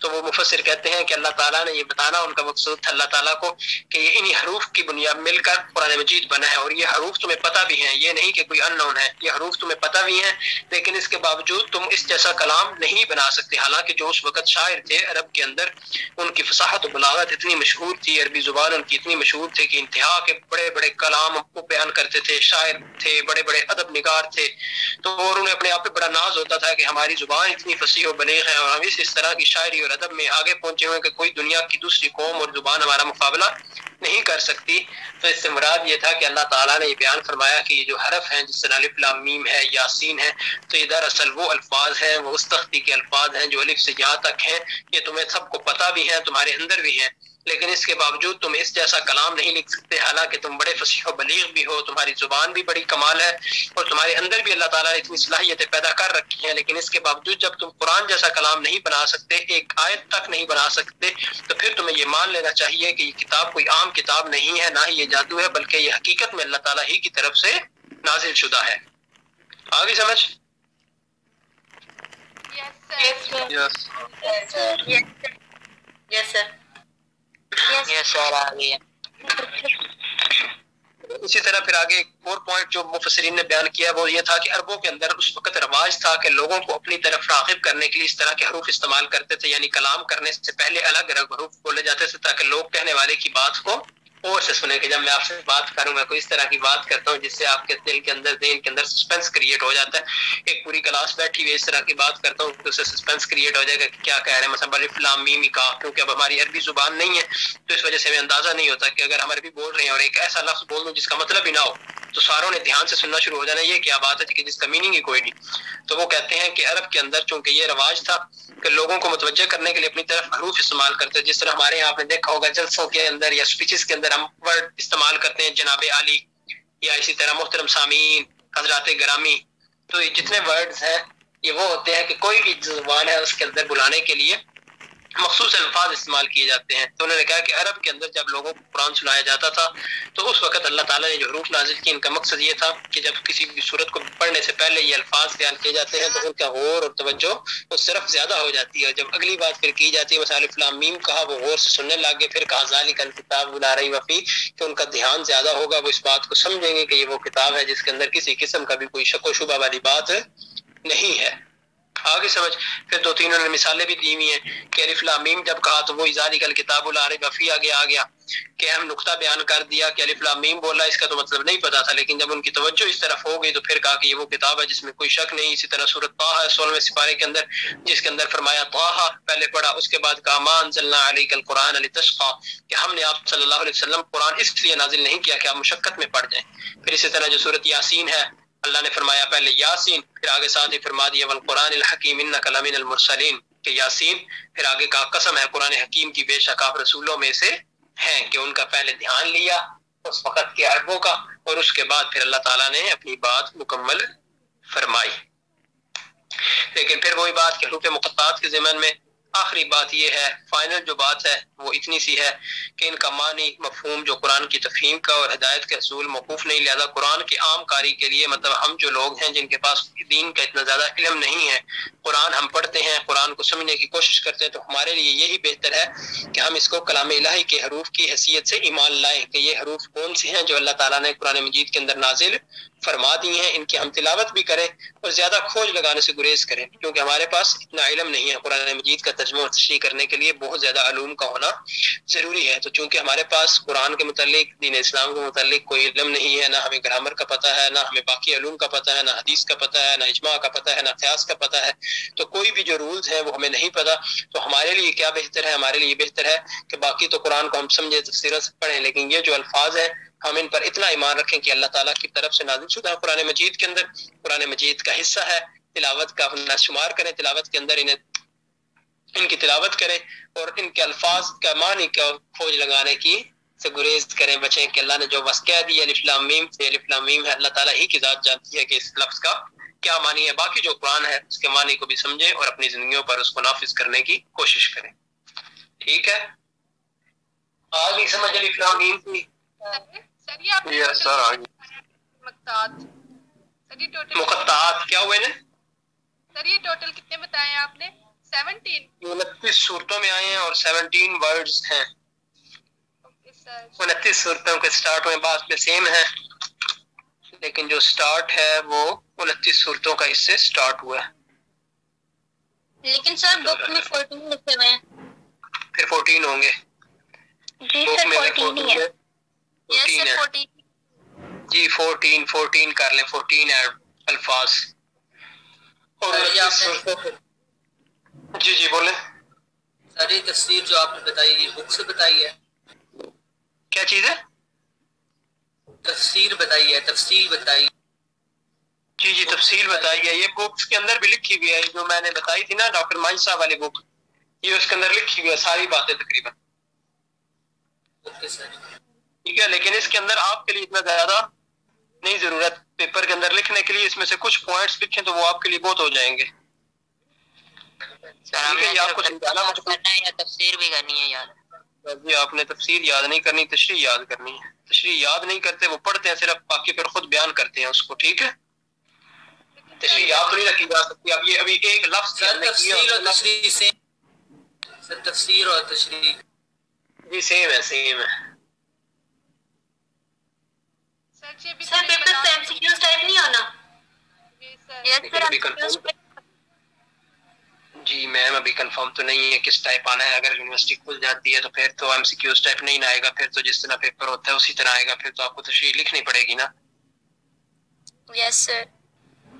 تو وہ مفسر کہتے ہیں کہ اللہ تعالیٰ نے یہ بتانا ان کا مقصود تھا اللہ تعالیٰ کو کہ یہ انہی حروف کی بنیاد مل کر قرآن مجید بنا ہے، اور یہ حروف تمہیں پتہ بھی ہیں، یہ نہیں کہ کوئی ان نون ہے، یہ حروف تمہیں پتہ بھی ہیں، لیکن اس کے باوجود تم اس جیسا کلام نہیں بنا سکتے۔ حالانکہ جو اس وقت شاعر تھے عرب کے اندر، ان کی فصاحت و بلاغت اتنی مشہور تھی، عربی زبان ان کی اتنی مشہور تھی کہ انتہا کے بڑے بڑے کلام کو بیان کرتے تھے، شاعر تھے، بڑے بڑے ادب نگار تھے، تو اور انہیں اپنے آپ پہ بڑا ناز ہوتا تھا کہ ہماری زبان اتنی فصیح و بلیغ ہے اور ہم اس طرح کی شاعری اور ادب میں آگے پہنچے ہوئے کہ کوئی دنیا کی دوسری قوم اور زبان ہمارا مقابلہ نہیں کر سکتی۔ تو اس سے مراد یہ تھا کہ اللہ تعالیٰ نے یہ بیان فرمایا کہ یہ جو حرف ہیں جس طرح الف لام میم ہے، یاسین ہے، تو یہ دراصل وہ الفاظ ہیں، وہ اس تختی کے الفاظ ہیں جو الف سے یہاں تک ہیں، یہ تمہیں سب کو پتہ بھی ہیں، تمہارے اندر بھی ہیں، لیکن اس کے باوجود تم اس جیسا کلام نہیں لکھ سکتے، حالانکہ تم بڑے فصیح و بلیغ بھی ہو، تمہاری زبان بھی بڑی کمال ہے اور تمہارے اندر بھی اللہ تعالیٰ نے اتنی صلاحیتیں پیدا کر رکھی ہیں، لیکن اس کے باوجود جب تم قرآن جیسا کلام نہیں بنا سکتے، ایک آیت تک نہیں بنا سکتے، تو پھر تمہیں یہ مان لینا چاہیے کہ یہ کتاب کوئی عام کتاب نہیں ہے، نہ ہی یہ جادو ہے، بلکہ یہ حقیقت میں اللہ تعالیٰ ہی کی طرف سے نازل شدہ ہے۔ آگے سمجھ؟ یس سر آ گیا۔ اسی طرح پھر آگے ایک اور پوائنٹ جو مفسرین نے بیان کیا وہ یہ تھا کہ عربوں کے اندر اس وقت رواج تھا کہ لوگوں کو اپنی طرف راغب کرنے کے لیے اس طرح کے حروف استعمال کرتے تھے، یعنی کلام کرنے سے پہلے الگ الگ حروف بولے جاتے تھے تاکہ لوگ کہنے والے کی بات کو اور سے سنیں، کہ جب میں آپ سے بات کروں، میں کوئی اس طرح کی بات کرتا ہوں جس سے آپ کے دل کے اندر ذہن کے اندر سسپینس کریٹ ہو جاتا ہے، ایک پوری کلاس بیٹھی ہوئی اس طرح کی بات کرتا ہوں تو اس سے سسپینس کریٹ ہو جائے گا کہ کیا کہہ رہے ہیں، مثلا الف لام میم کا، کیونکہ اب ہماری عربی زبان نہیں ہے تو اس وجہ سے ہمیں اندازہ نہیں ہوتا کہ اگر ہم عربی بول رہے ہیں اور ایک ایسا لفظ بول دوں جس کا مطلب ہی نہ ہو تو ساروں نے دھیان سے سننا شروع ہو جانا، یہ کیا بات ہے کہ جس کا میننگ ہی کوئی نہیں۔ تو وہ کہتے ہیں کہ عرب کے اندر چونکہ یہ رواج تھا کہ لوگوں کو متوجہ کرنے کے لیے اپنی طرف حروف استعمال کرتے، جس طرح ہمارے یہاں آپ نے دیکھا ہوگا جلسوں کے اندر یا اسپیچز کے اندر ہم ورڈ استعمال کرتے ہیں جناب عالی، یا اسی طرح محترم سامعین، حضرات گرامی، تو یہ جتنے ورڈز ہیں یہ وہ ہوتے ہیں کہ کوئی بھی زبان ہے اس کے اندر بلانے کے لیے مخصوص الفاظ استعمال کیے جاتے ہیں۔ تو انہوں نے کہا کہ عرب کے اندر جب لوگوں کو قرآن سنایا جاتا تھا تو اس وقت اللہ تعالیٰ نے جو حروف نازل کی ان کا مقصد یہ تھا کہ جب کسی بھی صورت کو پڑھنے سے پہلے یہ الفاظ بیان کیے جاتے ہیں تو ان کا غور اور توجہ اس طرف زیادہ ہو جاتی ہے، جب اگلی بات پھر کی جاتی ہے مثلا الف لام میم کہا، وہ غور سے سننے لگے، پھر کہا ذالک الکتاب لا ریب فیہ، کہ ان کا دھیان زیادہ ہوگا، وہ اس بات کو سمجھیں گے کہ یہ وہ کتاب ہے جس کے اندر کسی قسم کا بھی کوئی شک و شبہ والی بات نہیں ہے۔ آگے سمجھ، پھر دو تین انہوں نے مثالیں بھی دی ہوئی ہیں کہ الف لام میم جب کہا تو وہ ذالک الکتاب لا ریب فیہ آگے آ گیا کہ اہم نقطہ بیان کر دیا کہ الف لام میم بولا، اس کا تو مطلب نہیں پتا تھا، لیکن جب ان کی توجہ اس طرف ہو گئی تو پھر کہا کہ یہ وہ کتاب ہے جس میں کوئی شک نہیں۔ اسی طرح سورۃ طٰہٰ ہے 16ویں سپارے کے اندر، جس کے اندر فرمایا طٰہٰ پہلے پڑھا، اس کے بعد کہا ما انزلنا علیک القرآن لتشقیٰ، کہ ہم نے آپ صلی اللہ علیہ وسلم قرآن اس لیے نازل نہیں کیا کہ آپ مشقت میں پڑ جائیں۔ پھر اسی طرح جو سورۃ یاسین ہے اللہ نے فرمایا پہلے یاسین، پھر آگے ساتھ ہی فرما دیا والقرآن الحکیم انک لمن المرسلین، کہ یاسین، پھر آگے کہا قسم ہے قرآن حکیم کی بے شک آپ رسولوں میں سے ہیں، کہ ان کا پہلے دھیان لیا اس وقت کے عربوں کا اور اس کے بعد پھر اللہ تعالیٰ نے اپنی بات مکمل فرمائی۔ لیکن پھر وہی بات کہ حروف مقطعات کے ضمن میں آخری بات یہ ہے، فائنل جو بات ہے وہ اتنی سی ہے کہ ان کا معنی مفہوم جو قرآن کی تفہیم کا اور ہدایت کے اصول موقوف نہیں، لہذا قرآن کی عام کاری کے لیے مطلب ہم جو لوگ ہیں جن کے پاس دین کا اتنا زیادہ علم نہیں ہے، قرآن ہم پڑھتے ہیں، قرآن کو سمجھنے کی کوشش کرتے ہیں، تو ہمارے لیے یہی بہتر ہے کہ ہم اس کو کلام الہی کے حروف کی حیثیت سے ایمان لائیں کہ یہ حروف کون سے ہیں جو اللہ تعالیٰ نے قرآن مجید کے اندر نازل فرما دی ہیں، ان کی ہم تلاوت بھی کریں اور زیادہ کھوج لگانے سے گریز کریں، کیونکہ ہمارے پاس اتنا علم نہیں ہے۔ قرآن مجید کا ترجمہ اور تشریح کرنے کے لیے بہت زیادہ علوم کا ہونا ضروری ہے، تو چونکہ ہمارے پاس قرآن کے متعلق، دین اسلام کے متعلق کوئی علم نہیں ہے، نہ ہمیں گرامر کا پتہ ہے، نہ ہمیں باقی علوم کا پتہ ہے، نہ حدیث کا پتہ ہے، نہ اجماع کا پتہ ہے، نہ قیاس کا پتہ ہے، تو کوئی بھی جو رولز ہیں وہ ہمیں نہیں پتہ، تو ہمارے لیے کیا بہتر ہے؟ ہمارے لیے بہتر ہے کہ باقی تو قرآن کو ہم سمجھے، تفسیروں سے پڑھیں، لیکن یہ جو الفاظ ہیں ہم ان پر اتنا ایمان رکھیں کہ اللہ تعالیٰ کی طرف سے نازل شدہ قرآن مجید کے اندر، قرآن مجید کا حصہ ہے، تلاوت کا اپنا شمار کریں، تلاوت کے اندر ان کی تلاوت کریں اور ان کے الفاظ کا معنی کا کھوج لگانے کی سے گریز کریں، بچیں کہ اللہ نے جو بس کہہ دی الف لام میم سے، الف لام میم ہے، اللہ تعالیٰ ہی کی ذات جانتی ہے کہ اس لفظ کا کیا معنی ہے، باقی جو قرآن ہے اس کے معنی کو بھی سمجھیں اور اپنی زندگیوں پر اس کو نافذ کرنے کی کوشش کریں۔ ٹھیک ہے، آگے سمجھ الف لام میم کی؟ سر یہ آپ یس سر، آگے مقطعات، سر یہ ٹوٹل مقطعات کیا ہوئے نا؟ سر یہ ٹوٹل کتنے بتائے ہیں آپ نے؟ 17۔ 29 صورتوں میں آئے ہیں اور 17 ورڈز ہیں، اوکے سر۔ 29 صورتوں کے سٹارٹ میں بعض میں سیم ہے، لیکن جو سٹارٹ ہے وہ 29 صورتوں کا اس سے سٹارٹ ہوا ہے، لیکن سر بک میں 14 لکھے ہوئے ہیں۔ پھر 14 ہوں گے جی بک سر میں، اگر 14 ہی ہے۔ 14 یس ہے سر 14۔ جی 14 کر لیں، 14 الفاظ اور 29 صورتوں کے۔ جی جی بولیں سر یہ تفسیر جو آپ نے بتائی یہ بک سے بتائی ہے؟ کیا چیز ہے؟ تفسیر بتائی ہے، تفصیل بتائی؟ جی جی تفصیل بتائی ہے، یہ بکس کے اندر بھی لکھی ہوئی ہے، جو میں نے بتائی تھی نا ڈاکٹر مائن صاحب والی بک، یہ اس کے اندر لکھی ہوئی ہے ساری باتیں تقریباً، اوکے سر۔ ٹھیک ہے، لیکن اس کے اندر آپ کے لیے اتنا زیادہ نہیں ضرورت پیپر کے اندر لکھنے کے لیے، اس میں سے کچھ پوائنٹس لکھیں تو وہ آپ کے لیے بہت ہو جائیں گے۔ سر ہم نے یہ آپ کو سمجھانا کرنا ہے یا تفسیر بھی کرنی ہے یاد؟ جی آپ نے تفسیر یاد نہیں کرنی، تشریح یاد کرنی ہے، تشریح یاد نہیں کرتے، وہ پڑھتے ہیں صرف، باقی پھر خود بیان کرتے ہیں اس کو، ٹھیک ہے، تشریح یاد تو نہیں رکھی جا سکتی۔ اب یہ ابھی ایک لفظ سر تفسیر اور تشریح سیم؟ سر تفسیر اور تشریح جی سیم ہے، سیم ہے۔ سر پیپر پہ ایم سی کیوز ٹائپ نہیں ہونا؟ یس سر جی میم ابھی کنفرم تو نہیں ہے کس ٹائپ آنا ہے، اگر یونیورسٹی کھل جاتی ہے تو پھر تو ایم سی کیوز ٹائپ نہیں آئے گا، پھر تو جس طرح پیپر ہوتا ہے اسی طرح آئے گا، پھر تو آپ کو تشریح لکھنی پڑے گی نا، یس سر۔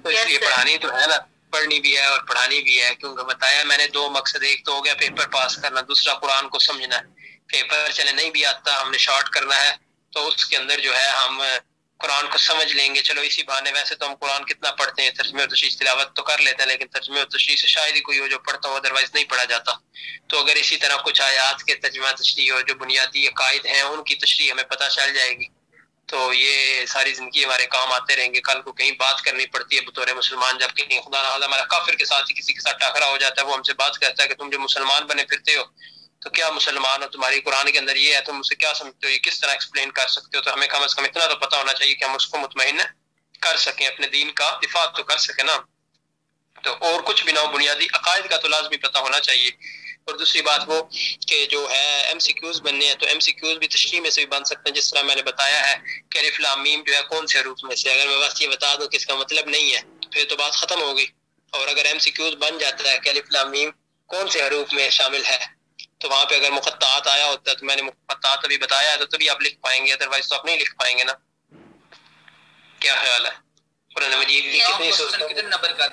تو اس لیے پڑھانی تو ہے نا، پڑھنی بھی ہے اور پڑھانی بھی ہے، کیونکہ بتایا میں نے دو مقصد، ایک تو ہو گیا پیپر پاس کرنا، دوسرا قرآن کو سمجھنا ہے۔ پیپر چلے نہیں بھی آتا، ہم نے شارٹ کرنا ہے تو اس کے اندر جو ہے ہم قرآن کو سمجھ لیں گے، چلو اسی بہانے، ویسے تو ہم قرآن کتنا پڑھتے ہیں، ترجمے اور تشریح تلاوت تو کر لیتے ہیں، لیکن ترجمے اور تشریح سے شاید ہی کوئی ہو جو پڑھتا ہو، ادروائز نہیں پڑھا جاتا، تو اگر اسی طرح کچھ آیات کے ترجمہ تشریح اور جو بنیادی عقائد ہیں ان کی تشریح ہمیں پتہ چل جائے گی تو یہ ساری زندگی ہمارے کام آتے رہیں گے۔ کل کو کہیں بات کرنی پڑتی ہے بطور مسلمان، جب کہیں خدا نہ خدا ہمارا کافر کے ساتھ کسی کے ساتھ ٹاکرا ہو جاتا ہے، وہ ہم سے بات کرتا ہے کہ تم جو مسلمان بنے پھرتے ہو تو کیا مسلمان ہو، تمہاری قرآن کے اندر یہ ہے، تم اسے کیا سمجھتے ہو، یہ کس طرح ایکسپلین کر سکتے ہو، تو ہمیں کم از کم اتنا تو پتہ ہونا چاہیے کہ ہم اس کو مطمئن کر سکیں، اپنے دین کا دفاع تو کر سکیں نا، تو اور کچھ بھی نہ ہو، بنیادی عقائد کا تو لازمی پتہ ہونا چاہیے۔ اور دوسری بات وہ کہ جو ہے ایم سی کیوز بننے ہیں تو ایم سی کیوز بھی تشریح میں سے بھی بن سکتے ہیں، جس طرح میں نے بتایا ہے کہ الف لام میم جو ہے کون سے حروف میں سے، اگر میں بس یہ بتا دوں کہ اس کا مطلب نہیں ہے پھر تو بات ختم ہو گئی، اور اگر ایم سی کیوز بن جاتا ہے کہ الف لام میم کون سے حروف میں شامل ہے تو وہاں پہ اگر مقطعات آیا ہوتا ہے تو میں نے مقطعات ابھی بتایا ہے تو تبھی آپ لکھ پائیں گے، ادروائز تو آپ نہیں لکھ پائیں گے نا۔ کیا خیال ہے؟ قرآن مجید کی کتنی صورتیں؟ کتنے نمبر کا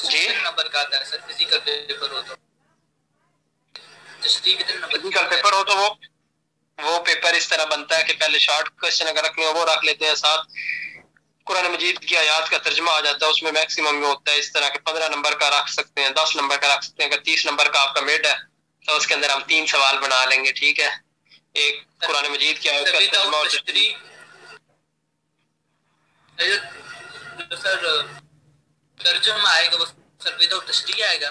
جی نمبر کا آتا ہے سر فزیکل پیپر ہو تو؟ تشریح کتنے نمبر فزیکل پیپر ہو تو وہ پیپر اس طرح بنتا ہے کہ پہلے شارٹ کوشچن اگر رکھنے ہو وہ رکھ لیتے ہیں، ساتھ قرآن مجید کی آیات کا ترجمہ آ جاتا ہے، اس میں میکسیمم میں ہوتا ہے اس طرح کہ 15 نمبر کا رکھ سکتے ہیں، 10 نمبر کا رکھ سکتے ہیں، اگر 30 نمبر کا آپ کا مڈ ہے تو اس کے اندر ہم 3 سوال بنا لیں گے، ٹھیک ہے، ایک قرآن مجید کی آیات کا ترجمہ اور تشریح سر ترجمہ آئے گا وہ سر وداؤٹ تشریح آئے گا؟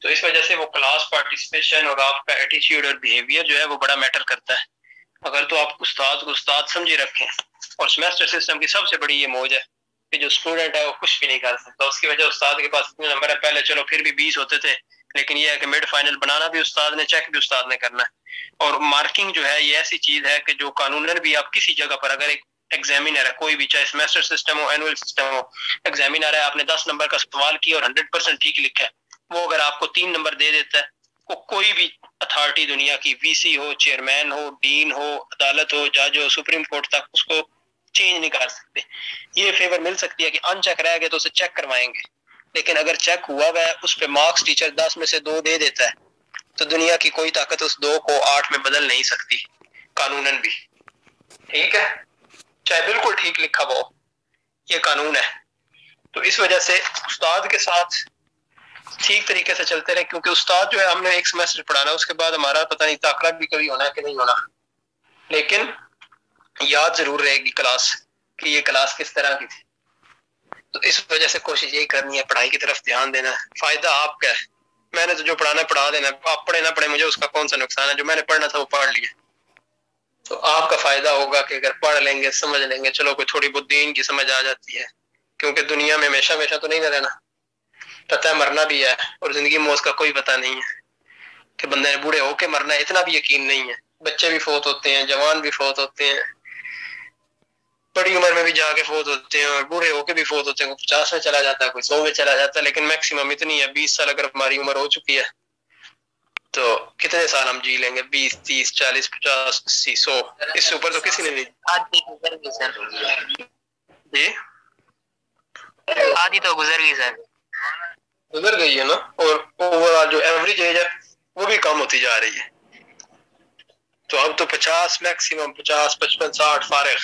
تو اس وجہ سے وہ کلاس پارٹیسپیشن اور آپ کا ایٹیٹیوڈ اور بیہیویئر جو ہے وہ بڑا میٹر کرتا ہے. اگر تو آپ استاد کو استاد سمجھے رکھیں. اور سیمیسٹر سسٹم کی سب سے بڑی یہ موج ہے کہ جو اسٹوڈنٹ ہے وہ کچھ بھی نہیں کر سکتا. اس کی وجہ استاد کے پاس اتنے نمبر ہے، پہلے چلو پھر بھی 20 ہوتے تھے، لیکن یہ ہے کہ مڈ فائنل بنانا بھی استاد نے، چیک بھی استاد نے کرنا ہے. اور مارکنگ جو ہے یہ ایسی چیز ہے کہ جو قانوناً بھی آپ کسی جگہ پر اگر ایک ایگزامینر ہے کوئی بھی، چاہے سیمیسٹر سسٹم ہو اینول سسٹم ہو، ایگزامینر ہے آپ نے 10 نمبر کا سوال کیا اور 100% ٹھیک لکھا ہے، وہ اگر آپ کو 3 نمبر دے دیتا ہے، کوئی بھی اتھارٹی دنیا کی، وی سی ہو، چیئرمین ہو، ڈین ہو، عدالت ہو، جج ہو، سپریم کورٹ تک اس کو چینج نہیں کر سکتے. یہ فیور مل سکتی ہے کہ ان چیک رہ گئے تو اسے چیک کروائیں گے، لیکن اگر چیک ہوا ہے اس پہ مارکس ٹیچر 10 میں سے 2 دے دیتا ہے تو دنیا کی کوئی طاقت اس 2 کو 8 میں بدل نہیں سکتی قانوناً بھی. ٹھیک ہے، چاہے بالکل ٹھیک لکھا ہوا ہو، یہ قانون ہے. تو اس وجہ سے استاد کے ساتھ ٹھیک طریقے سے چلتے رہے، کیونکہ استاد جو ہے ہم نے ایک سیمیسٹر پڑھانا، اس کے بعد ہمارا پتہ نہیں تاخلہ بھی کبھی ہونا ہے کہ نہیں ہونا، لیکن یاد ضرور رہے گی کلاس کہ یہ کلاس کس طرح کی تھی. تو اس وجہ سے کوشش یہی کرنی ہے، پڑھائی کی طرف دھیان دینا ہے. فائدہ آپ کا ہے، میں نے تو جو پڑھانا ہے پڑھا دینا ہے، آپ پڑھے نہ پڑھے مجھے اس کا کون سا نقصان ہے، جو میں نے پڑھنا تھا وہ پڑھ لیا. تو آپ کا فائدہ ہوگا کہ اگر پڑھ لیں گے، سمجھ لیں گے، چلو کوئی تھوڑی بہت دین کی سمجھ آ جاتی ہے، کیونکہ دنیا میں ہمیشہ تو نہیں نہ رہنا، پتہ ہے مرنا بھی ہے، اور زندگی موت کا کوئی پتہ نہیں ہے کہ بندے نے بوڑھے ہو کے مرنا ہے، اتنا بھی یقین نہیں ہے. بچے بھی فوت ہوتے ہیں، جوان بھی فوت ہوتے ہیں، بڑی عمر میں بھی جا کے فوت ہوتے ہیں، اور بوڑھے ہو کے بھی فوت ہوتے ہیں. کوئی 50 میں چلا جاتا ہے، کوئی 100 میں چلا جاتا ہے، لیکن میکسیمم اتنی ہے 20 سال. اگر ہماری عمر ہو چکی ہے تو کتنے سال ہم جی لیں گے؟ 20 30 40 50 80 100، اس سے اوپر تو کسی نے نہیں. جی آدھی تو گزر گئی سر، گزر گئی ہے نا، اور اوور آل جو ایوریج ایج ہے وہ بھی کم ہوتی جا رہی ہے. تو اب تو 50 میکسیمم 50 55 60 فارغ.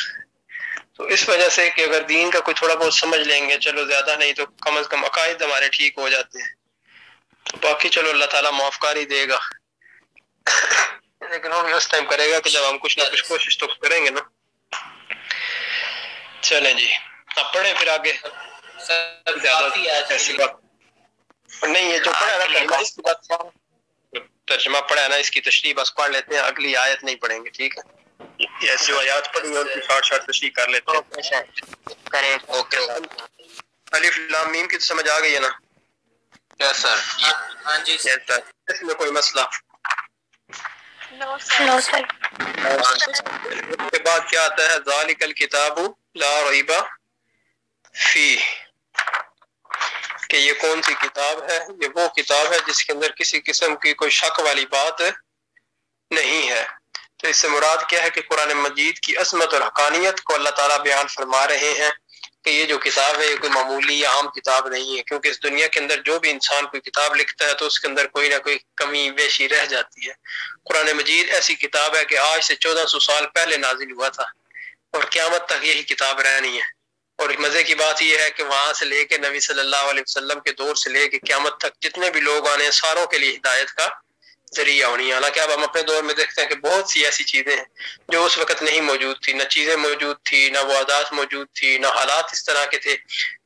تو اس وجہ سے کہ اگر دین کا کوئی تھوڑا بہت سمجھ لیں گے، چلو زیادہ نہیں تو کم از کم عقائد ہمارے ٹھیک ہو جاتے ہیں. تو باقی چلو اللہ تعالیٰ معاف کر ہی دے گا، لیکن وہ بھی اس ٹائم کرے گا کہ جب ہم کچھ نہ کچھ کوشش تو کریں گے نا. چلیں جی اب پڑھیں پھر آگے. ایسی بات نہیں ہے، جو پڑھا نا اس کی بات ترجمہ پڑھا ہے نا، اس کی تشریح بس پڑھ لیتے ہیں، اگلی آیت نہیں پڑھیں گے. ٹھیک ہے، ایسی جو آیات پڑھی ہیں ان کی شارٹ تشریح کر لیتے ہیں. اوکے، الف لام میم کی تو سمجھ آ گئی ہے نا؟ یس سر. ہاں جی سر. اس میں کوئی مسئلہ؟ نو سر. اس کے بعد کیا آتا ہے؟ ذالک الکتاب لا ریب فیہ، کہ یہ کون سی کتاب ہے؟ یہ وہ کتاب ہے جس کے اندر کسی قسم کی کوئی شک والی بات نہیں ہے. تو اس سے مراد کیا ہے کہ قرآن مجید کی عظمت اور حقانیت کو اللہ تعالیٰ بیان فرما رہے ہیں کہ یہ جو کتاب ہے یہ کوئی معمولی یا عام کتاب نہیں ہے، کیونکہ اس دنیا کے اندر جو بھی انسان کوئی کتاب لکھتا ہے تو اس کے اندر کوئی نہ کوئی کمی بیشی رہ جاتی ہے. قرآن مجید ایسی کتاب ہے کہ آج سے 1400 سال پہلے نازل ہوا تھا اور قیامت تک یہی کتاب رہنی ہے. اور مزے کی بات یہ ہے کہ وہاں سے لے کے نبی صلی اللہ علیہ وسلم کے دور سے لے کے قیامت تک جتنے بھی لوگ آنے ہیں ساروں کے لیے ہدایت کا ذریعہ ہونی ہے. حالانکہ اب ہم اپنے دور میں دیکھتے ہیں کہ بہت سی ایسی چیزیں ہیں جو اس وقت نہیں موجود تھی، نہ چیزیں موجود تھی، نہ وہ عادات موجود تھی، نہ حالات اس طرح کے تھے،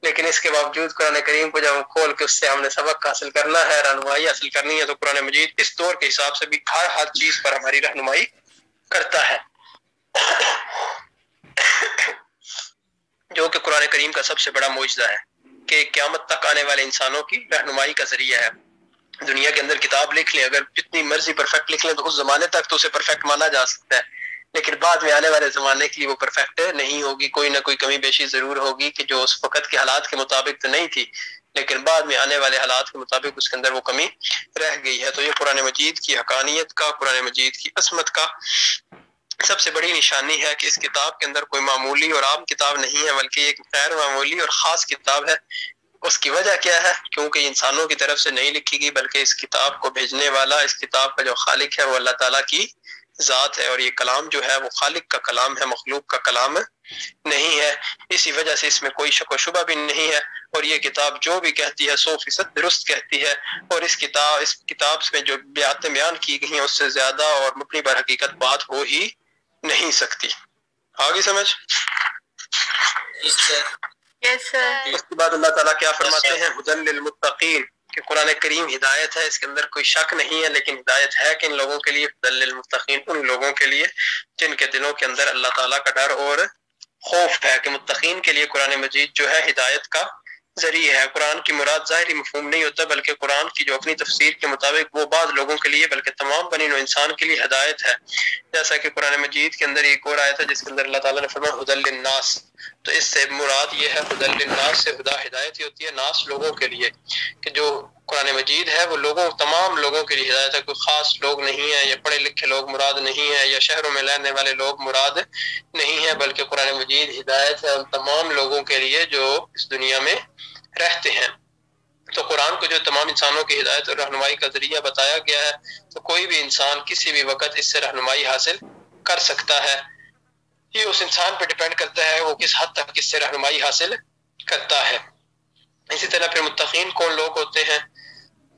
لیکن اس کے باوجود قرآن کریم کو جب ہم کھول کے اس سے ہم نے سبق حاصل کرنا ہے، رہنمائی حاصل کرنی ہے، تو قرآن مجید اس دور کے حساب سے بھی ہر چیز پر ہماری رہنمائی کرتا ہے، جو کہ قرآن کریم کا سب سے بڑا معجزہ ہے کہ قیامت تک آنے والے انسانوں کی رہنمائی کا ذریعہ ہے. دنیا کے اندر کتاب لکھ لیں، اگر جتنی مرضی پرفیکٹ لکھ لیں تو اس زمانے تک تو اسے پرفیکٹ مانا جا سکتا ہے، لیکن بعد میں آنے والے زمانے کے لیے وہ پرفیکٹ نہیں ہوگی، کوئی نہ کوئی کمی بیشی ضرور ہوگی کہ جو اس وقت کے حالات کے مطابق تو نہیں تھی، لیکن بعد میں آنے والے حالات کے مطابق اس کے اندر وہ کمی رہ گئی ہے. تو یہ قرآن مجید کی حقانیت کا، قرآن مجید کی عظمت کا سب سے بڑی نشانی ہے کہ اس کتاب کے اندر کوئی معمولی اور عام کتاب نہیں ہے، بلکہ ایک غیر معمولی اور خاص کتاب ہے. اس کی وجہ کیا ہے؟ کیونکہ انسانوں کی طرف سے نہیں لکھی گئی، بلکہ اس کتاب کو بھیجنے والا، اس کتاب کا جو خالق ہے وہ اللہ تعالیٰ کی ذات ہے، اور یہ کلام جو ہے وہ خالق کا کلام ہے، مخلوق کا کلام نہیں ہے. اسی وجہ سے اس میں کوئی شک و شبہ بھی نہیں ہے، اور یہ کتاب جو بھی کہتی ہے 100% درست کہتی ہے، اور اس کتاب میں جو باتیں بیان کی گئی ہیں اس سے زیادہ اور مبنی بر حقیقت بات ہو ہی نہیں سکتی. آگے سمجھ؟ یس سر. اس کے بعد اللہ تعالیٰ کیا فرماتے ہیں؟ ھدی للمتقین، کہ قرآن کریم ہدایت ہے، اس کے اندر کوئی شک نہیں ہے، لیکن ہدایت ہے کہ ان لوگوں کے لیے ہدی للمتقین، ان لوگوں کے لیے جن کے دلوں کے اندر اللہ تعالیٰ کا ڈر اور خوف ہے، کہ متقین کے لیے قرآن مجید جو ہے ہدایت کا ذریعہ ہے۔ قرآن کی مراد ظاہری مفہوم نہیں ہوتا، بلکہ قرآن کی جو اپنی تفسیر کے مطابق وہ بعض لوگوں کے لیے بلکہ تمام بنی نوع انسان کے لیے ہدایت ہے، جیسا کہ قرآن مجید کے اندر ایک اور آیت ہے جس کے اندر اللہ تعالیٰ نے فرمایا ہدی للناس، تو اس سے مراد یہ ہے ہدی للناس سے ہدا ہدایت ہی ہوتی ہے ناس لوگوں کے لیے، کہ جو قرآن مجید ہے وہ لوگوں تمام لوگوں کے لیے ہدایت ہے، کوئی خاص لوگ نہیں ہیں یا پڑھے لکھے لوگ مراد نہیں ہیں یا شہروں میں رہنے والے لوگ مراد نہیں ہیں، بلکہ قرآن مجید ہدایت ہے ان تمام لوگوں کے لیے جو اس دنیا میں رہتے ہیں۔ تو قرآن کو جو تمام انسانوں کی ہدایت اور رہنمائی کا ذریعہ بتایا گیا ہے، تو کوئی بھی انسان کسی بھی وقت اس سے رہنمائی حاصل کر سکتا ہے، یہ اس انسان پہ ڈیپینڈ کرتا ہے وہ کس حد تک اس سے رہنمائی حاصل کرتا ہے۔ اسی طرح پھر متقین کون لوگ ہوتے ہیں،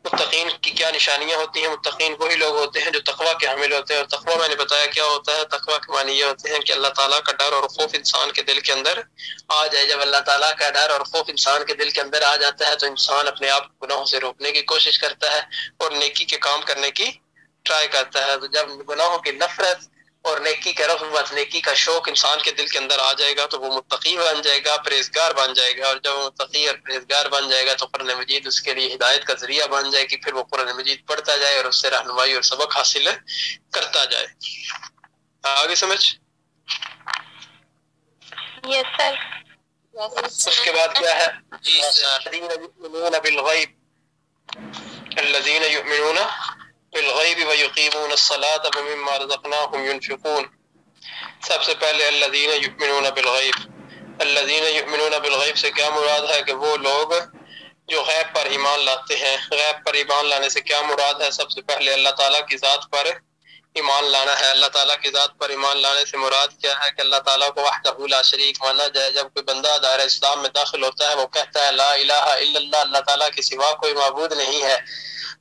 متقین کی کیا نشانیاں ہوتی ہیں؟ متقین وہی لوگ ہوتے ہیں جو تقویٰ کے حامل ہوتے ہیں، اور تقویٰ میں نے بتایا کیا ہوتا ہے، تقویٰ کے معنی یہ ہوتے ہیں کہ اللہ تعالیٰ کا ڈر اور خوف انسان کے دل کے اندر آ جائے۔ جب اللہ تعالیٰ کا ڈر اور خوف انسان کے دل کے اندر آ جاتا ہے تو انسان اپنے آپ کو گناہوں سے روکنے کی کوشش کرتا ہے اور نیکی کے کام کرنے کی ٹرائی کرتا ہے۔ تو جب گناہوں کی نفرت اور نیکی کا رغبت، نیکی کا شوق انسان کے دل کے اندر آ جائے گا تو وہ متقی بن جائے گا، پرہیزگار بن جائے گا، اور جب وہ متقی اور پرہیزگار بن جائے گا تو قرآن مجید اس کے لیے ہدایت کا ذریعہ بن جائے گی، پھر وہ قرآن مجید پڑھتا جائے اور اس سے رہنمائی اور سبق حاصل کرتا جائے۔ آگے سمجھ؟ یس سر۔ اس کے بعد کیا ہے؟ جی سر۔ الذین یؤمنون بالغیب، الذین یؤمنون بالغیب ویقیمون الصلاۃ ومما رزقناہم ینفقون۔ سب سے پہلے الذین یؤمنون بالغیب، الذین یؤمنون بالغیب سے کیا مراد ہے کہ وہ لوگ جو غیب پر ایمان لاتے ہیں۔ غیب پر ایمان لانے سے کیا مراد ہے؟ سب سے پہلے اللہ تعالیٰ کی ذات پر ایمان لانا ہے۔ اللہ تعالیٰ کی ذات پر ایمان لانے سے مراد کیا ہے کہ اللہ تعالیٰ کو وحدہ لا شریک مانا جائے۔ جب کوئی بندہ دائرہ اسلام میں داخل ہوتا ہے وہ کہتا ہے لا الہ الا اللہ، اللہ تعالیٰ کے سوا کوئی معبود نہیں ہے،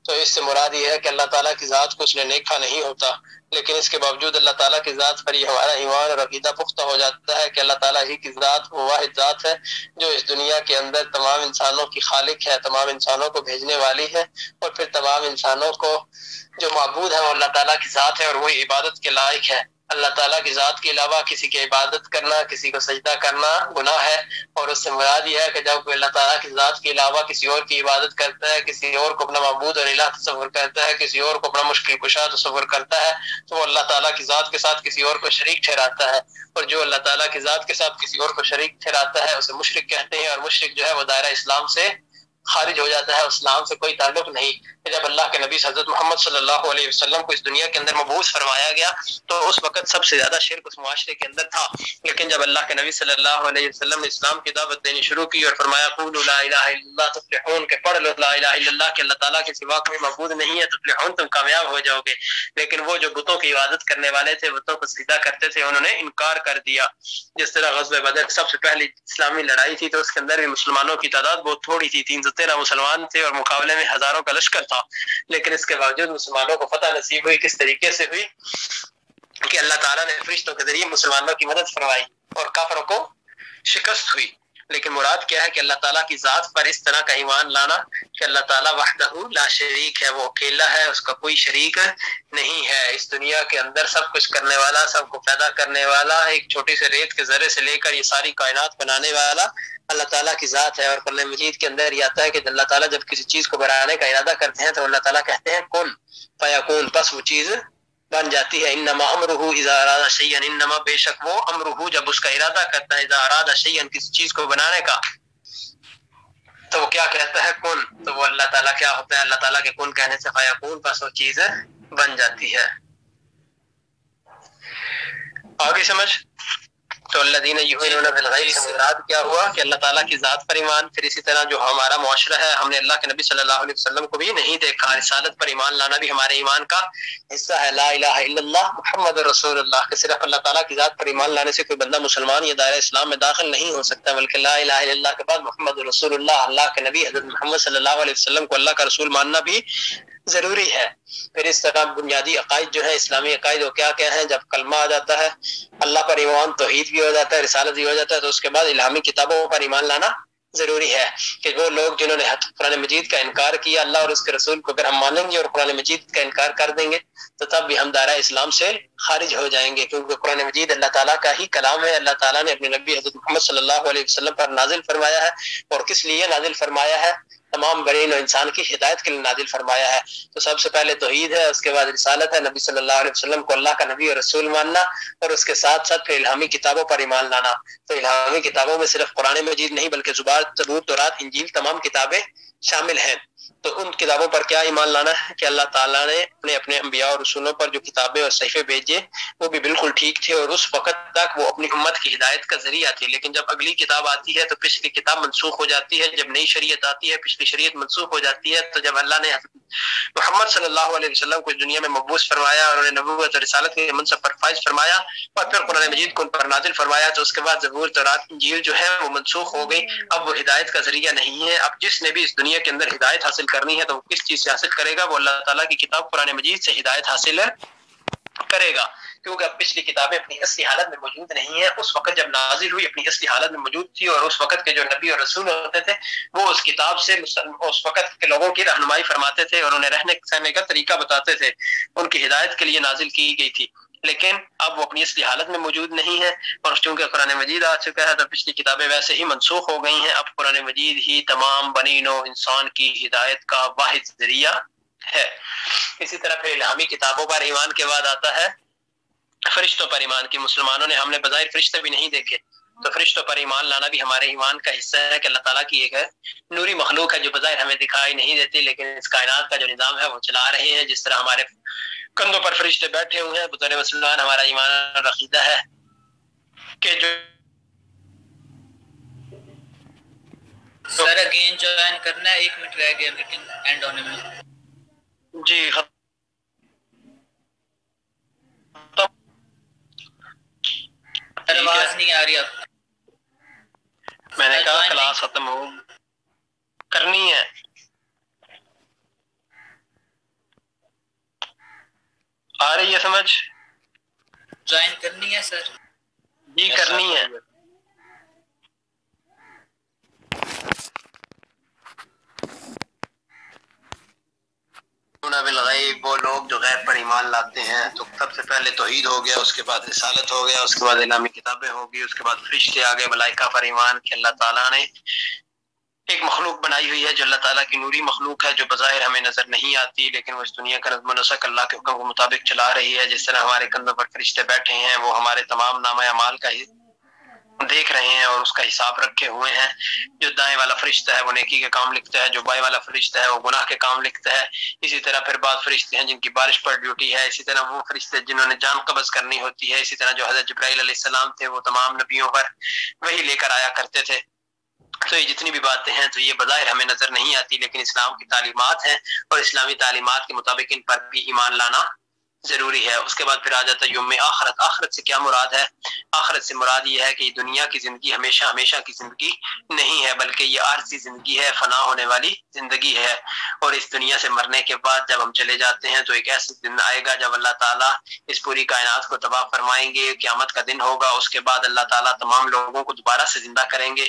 تو اس سے مراد یہ ہے کہ اللہ تعالیٰ کی ذات کو اس نے دیکھا نہیں ہوتا، لیکن اس کے باوجود اللہ تعالیٰ کی ذات پر یہ ہمارا ایمان اور عقیدہ پختہ ہو جاتا ہے کہ اللہ تعالیٰ ہی کی ذات وہ واحد ذات ہے جو اس دنیا کے اندر تمام انسانوں کی خالق ہے، تمام انسانوں کو بھیجنے والی ہے، اور پھر تمام انسانوں کو جو معبود ہے وہ اللہ تعالیٰ کی ذات ہے اور وہی عبادت کے لائق ہے۔ اللہ تعالیٰ کی ذات کے علاوہ کسی کی عبادت کرنا، کسی کو سجدہ کرنا گناہ ہے، اور اس سے مراد یہ ہے کہ جب کوئی اللہ تعالیٰ کی ذات کے علاوہ کسی اور کی عبادت کرتا ہے، کسی اور کو اپنا معبود اور الہ تصور کرتا ہے، کسی اور کو اپنا مشکل کشا تصور کرتا ہے، تو وہ اللہ تعالیٰ کی ذات کے ساتھ کسی اور کو شریک ٹھہراتا ہے، اور جو اللہ تعالیٰ کی ذات کے ساتھ کسی اور کو شریک ٹھہراتا ہے اسے مشرک کہتے ہیں، اور مشرک جو ہے وہ دائرہ اسلام سے خارج ہو جاتا ہے، اسلام سے کوئی تعلق نہیں۔ جب اللہ کے نبی حضرت محمد صلی اللہ علیہ وسلم کو اس دنیا کے اندر مبعوث فرمایا گیا تو اس وقت سب سے زیادہ شرک اس معاشرے کے اندر تھا، لیکن جب اللہ کے نبی صلی اللہ علیہ وسلم نے اسلام کی دعوت دینی شروع کی اور فرمایا قولوا لا الہ الا اللہ تفلحون، کہ پڑھ لو لا الہ الا اللہ کہ اللہ تعالیٰ کے سوا کوئی معبود نہیں ہے، تفلحون تم کامیاب ہو جاؤ گے، لیکن وہ جو بتوں کی عبادت کرنے والے تھے، بتوں کو سجدہ کرتے تھے، انہوں نے انکار کر دیا۔ جس طرح غزوہ بدر سب سے پہلی اسلامی لڑائی تھی تو اس کے اندر بھی مسلمانوں کی تعداد بہت تھوڑی تھی، 313 مسلمان تھے اور مقابلے میں ہزاروں کا لشکر تھا، لیکن اس کے باوجود مسلمانوں کو فتح نصیب ہوئی۔ کس طریقے سے ہوئی؟ کہ اللہ تعالیٰ نے فرشتوں کے ذریعے مسلمانوں کی مدد فرمائی اور کافروں کو شکست ہوئی۔ لیکن مراد کیا ہے کہ اللہ تعالیٰ کی ذات پر اس طرح کا ایمان لانا کہ اللہ تعالیٰ وحدہ لا شریک ہے، وہ اکیلا ہے، اس کا کوئی شریک نہیں ہے، اس دنیا کے اندر سب کچھ کرنے والا، سب کو پیدا کرنے والا، ایک چھوٹی سے ریت کے ذرے سے لے کر یہ ساری کائنات بنانے والا اللہ تعالیٰ کی ذات ہے۔ اور قرآن مجید کے اندر یہ آتا ہے کہ اللہ تعالیٰ جب کسی چیز کو بنانے کا ارادہ کرتے ہیں تو اللہ تعالیٰ کہتے ہیں کن فیکون، پس وہ چیز بن جاتی ہے۔ انما امرہ اذا اراد شیئا، انما بے شک وہ امرہ جب اس کا ارادہ کرتا ہے، اذا اراد شیئا کسی چیز کو بنانے کا، تو وہ کیا کہتا ہے کن، تو وہ اللہ تعالیٰ کیا ہوتا ہے، اللہ تعالیٰ کے کن کہنے سے فیکون، پس وہ چیز بن جاتی ہے۔ آگے سمجھ؟ تو الذین یؤمنون بالغیب سے مراد کیا ہوا کہ اللہ تعالیٰ کی ذات پر ایمان، پھر اسی طرح جو ہمارا معاشرہ ہے، ہم نے اللہ کے نبی صلی اللہ علیہ وسلم کو بھی نہیں دیکھا، رسالت پر ایمان لانا بھی ہمارے ایمان کا حصہ ہے۔ لا الہ الا اللہ محمد رسول اللہ، کہ صرف اللہ تعالیٰ کی ذات پر ایمان لانے سے کوئی بندہ مسلمان یا دائرہ اسلام میں داخل نہیں ہو سکتا، بلکہ لا الہ الا اللہ کے بعد محمد رسول اللہ، اللہ کے نبی حضرت محمد صلی اللہ علیہ وسلم کو اللہ کا رسول ماننا بھی ضروری ہے۔ پھر اس طرح بنیادی عقائد جو ہے اسلامی عقائد وہ کیا کیا ہیں؟ جب کلمہ آ جاتا ہے، اللہ پر ایمان، توحید بھی ہو جاتا ہے، رسالت بھی ہو جاتا ہے، تو اس کے بعد الہامی کتابوں پر ایمان لانا ضروری ہے کہ وہ لوگ جنہوں نے قرآن مجید کا انکار کیا، اللہ اور اس کے رسول کو اگر ہم مانیں گے اور قرآن مجید کا انکار کر دیں گے تو تب بھی ہم دائرہ اسلام سے خارج ہو جائیں گے، کیونکہ قرآن مجید اللہ تعالیٰ کا ہی کلام ہے۔ اللہ تعالیٰ نے اپنے نبی حضرت محمد صلی اللہ علیہ وسلم پر نازل فرمایا ہے، اور کس لیے نازل فرمایا ہے؟ تمام بنین و انسان کی ہدایت کے لیے نازل فرمایا ہے۔ تو سب سے پہلے توحید ہے، اس کے بعد رسالت ہے، نبی صلی اللہ علیہ وسلم کو اللہ کا نبی اور رسول ماننا، اور اس کے ساتھ ساتھ پھر الہامی کتابوں پر ایمان لانا۔ تو الہامی کتابوں میں صرف قرآن مجید نہیں بلکہ زبور، تورات، انجیل، تمام کتابیں شامل ہیں۔ تو ان کتابوں پر کیا ایمان لانا ہے کہ اللہ تعالیٰ نے اپنے انبیاء اور رسولوں پر جو کتابیں اور صحیفے بھیجے وہ بھی بالکل ٹھیک تھے، اور اس وقت تک وہ اپنی امت کی ہدایت کا ذریعہ تھی، لیکن جب اگلی کتاب آتی ہے تو پچھلی کتاب منسوخ ہو جاتی ہے، جب نئی شریعت آتی ہے پچھلی شریعت منسوخ ہو جاتی ہے۔ تو جب اللہ نے محمد صلی اللہ علیہ وسلم کو اس دنیا میں مبعوث فرمایا اور انہیں نبوت اور رسالت کے منصب پر فائز فرمایا اور پھر قرآن مجید کو ان پر نازل فرمایا، تو اس کے بعد زبور، تورات، انجیل جو ہے وہ منسوخ ہو گئی، اب وہ ہدایت کا ذریعہ نہیں ہے۔ اب جس نے بھی اس دنیا کے اندر ہدایت حاصل کرنی ہے تو وہ کس چیز سے حاصل کرے گا؟ وہ اللہ تعالیٰ کی کتاب قرآن مجید سے ہدایت حاصل کرے گا، کیونکہ اب پچھلی کتابیں اپنی اصلی حالت میں موجود نہیں ہیں۔ اس وقت جب نازل ہوئی اپنی اصلی حالت میں موجود تھی، اور اس وقت کے جو نبی اور رسول ہوتے تھے وہ اس کتاب سے اس وقت کے لوگوں کی رہنمائی فرماتے تھے اور انہیں رہنے سہنے کا طریقہ بتاتے تھے، ان کی ہدایت کے لیے نازل کی گئی تھی، لیکن اب وہ اپنی اصلی حالت میں موجود نہیں ہے۔ اور چونکہ قرآن مجید آ چکا ہے تو پچھلی کتابیں ویسے ہی منسوخ ہو گئی ہیں، اب قرآن مجید ہی تمام بنین و انسان کی ہدایت کا واحد ذریعہ ہے۔ اسی طرح پھر الہامی کتابوں پر ایمان کے بعد آتا ہے فرشتوں پر ایمان کی۔ مسلمانوں نے ہم نے بظاہر فرشتے بھی نہیں دیکھے، تو فرشتوں پر ایمان لانا بھی ہمارے ایمان کا حصہ ہے کہ اللہ تعالیٰ کی ایک نوری مخلوق ہے جو بظاہر ہمیں دکھائی نہیں دیتی، لیکن اس کائنات کا جو نظام ہے وہ چلا رہے ہیں۔ جس طرح ہمارے کندھوں پر فرشتے بیٹھے ہوئے ہیں، بطور مسلمان ہمارا ایمان اور عقیدہ ہے کہ جو سر اگین جوائن کرنا ہے، 1 منٹ رہ گیا میٹنگ اینڈ ہونے میں۔ جی آواز نہیں آ رہی اب۔ میں نے کہا کلاس ختم ہو کرنی ہے، آ رہی ہے سمجھ؟ جوائن کرنی ہے سر؟ جی کرنی ہے۔ بالغیب وہ لوگ جو غیب پر ایمان لاتے ہیں، تو سب سے پہلے توحید ہو گیا، اس کے بعد رسالت ہو گیا، اس کے بعد الہامی کتابیں ہوگی، اس کے بعد فرشتے آ گئے، ملائکہ پر ایمان کہ اللہ تعالیٰ نے ایک مخلوق بنائی ہوئی ہے جو اللہ تعالیٰ کی نوری مخلوق ہے، جو بظاہر ہمیں نظر نہیں آتی، لیکن وہ اس دنیا کا نظم و نسق اللہ کے حکم کے مطابق چلا رہی ہے۔ جس طرح ہمارے کندھوں پر فرشتے بیٹھے ہیں، وہ ہمارے تمام نامہ اعمال کا دیکھ رہے ہیں اور اس کا حساب رکھے ہوئے ہیں۔ جو دائیں والا فرشتہ ہے وہ نیکی کے کام لکھتا ہے، جو بائیں والا فرشتہ ہے وہ گناہ کے کام لکھتا ہے۔ اسی طرح پھر بعض فرشتے ہیں جن کی بارش پر ڈیوٹی ہے، اسی طرح وہ فرشتے جنہوں نے جان قبض کرنی ہوتی ہے، اسی طرح جو حضرت جبرائیل علیہ السلام تھے وہ تمام نبیوں پر وہی لے کر آیا کرتے تھے۔ تو یہ جتنی بھی باتیں ہیں تو یہ بظاہر ہمیں نظر نہیں آتی، لیکن اسلام کی تعلیمات ہیں اور اسلامی تعلیمات کے مطابق ان پر بھی ایمان لانا ضروری ہے۔ اس کے بعد پھر آ جاتا ہے یوم آخرت۔ آخرت سے کیا مراد ہے؟ آخرت سے مراد یہ ہے کہ یہ دنیا کی زندگی ہمیشہ ہمیشہ کی زندگی نہیں ہے، بلکہ یہ عارضی زندگی ہے، فنا ہونے والی زندگی ہے، اور اس دنیا سے مرنے کے بعد جب ہم چلے جاتے ہیں تو ایک ایسا دن آئے گا جب اللہ تعالیٰ اس پوری کائنات کو تباہ فرمائیں گے، قیامت کا دن ہوگا، اس کے بعد اللہ تعالیٰ تمام لوگوں کو دوبارہ سے زندہ کریں گے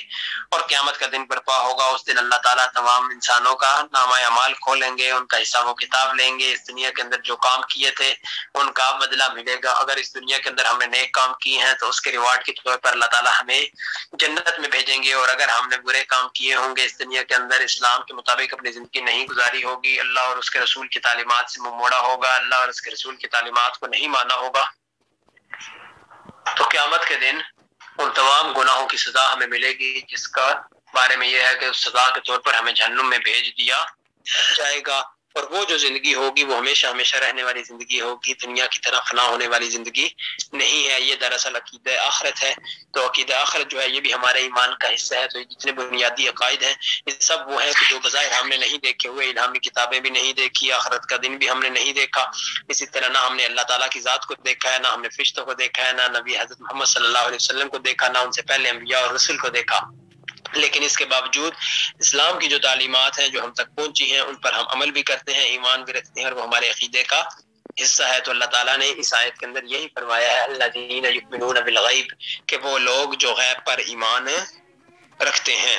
اور قیامت کا دن برپا ہوگا۔ اس دن اللہ تعالیٰ تمام انسانوں کا نامہ اعمال کھولیں گے، ان کا حساب و کتاب لیں گے، اس دنیا کے اندر جو کام کیے تھے ان کا بدلہ ملے گا۔ اگر اس دنیا کے اندر ہم نے نیک کام کیے ہیں تو اس کے ریوارڈ کے طور پر اللہ تعالیٰ ہمیں جنت میں بھیجیں گے، اور اگر ہم نے برے کام کیے ہوں گے، اس دنیا کے اندر اسلام کے مطابق اپنی زندگی نہیں گزاری ہوگی، اللہ اور اس کے رسول کی تعلیمات سے منہ موڑا ہوگا، اللہ اور اس کے رسول کی تعلیمات کو نہیں مانا ہوگا، تو قیامت کے دن ان تمام گناہوں کی سزا ہمیں ملے گی، جس کا بارے میں یہ ہے کہ اس سزا کے طور پر ہمیں جہنم میں بھیج دیا جائے گا۔ اور وہ جو زندگی ہوگی وہ ہمیشہ ہمیشہ رہنے والی زندگی ہوگی، دنیا کی طرح فنا ہونے والی زندگی نہیں ہے۔ یہ دراصل عقیدہ آخرت ہے۔ تو عقیدہ آخرت جو ہے یہ بھی ہمارے ایمان کا حصہ ہے۔ تو یہ جتنے بنیادی عقائد ہیں یہ سب وہ ہیں کہ جو بظاہر ہم نے نہیں دیکھے ہوئے، الہامی کتابیں بھی نہیں دیکھی، آخرت کا دن بھی ہم نے نہیں دیکھا، اسی طرح نہ ہم نے اللہ تعالیٰ کی ذات کو دیکھا ہے، نہ ہم نے فرشتوں کو دیکھا ہے، نہ نبی حضرت محمد صلی اللہ علیہ وسلم کو دیکھا، نہ ان سے پہلے انبیاء اور رسول کو دیکھا، لیکن اس کے باوجود اسلام کی جو تعلیمات ہیں جو ہم تک پہنچی ہیں ان پر ہم عمل بھی کرتے ہیں، ایمان بھی رکھتے ہیں، اور وہ ہمارے عقیدے کا حصہ ہے۔ تو اللہ تعالیٰ نے اس آیت کے اندر یہی فرمایا ہے الذین یؤمنون بالغیب، کہ وہ لوگ جو غیب پر ایمان رکھتے ہیں۔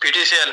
PTCL?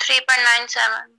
3.97।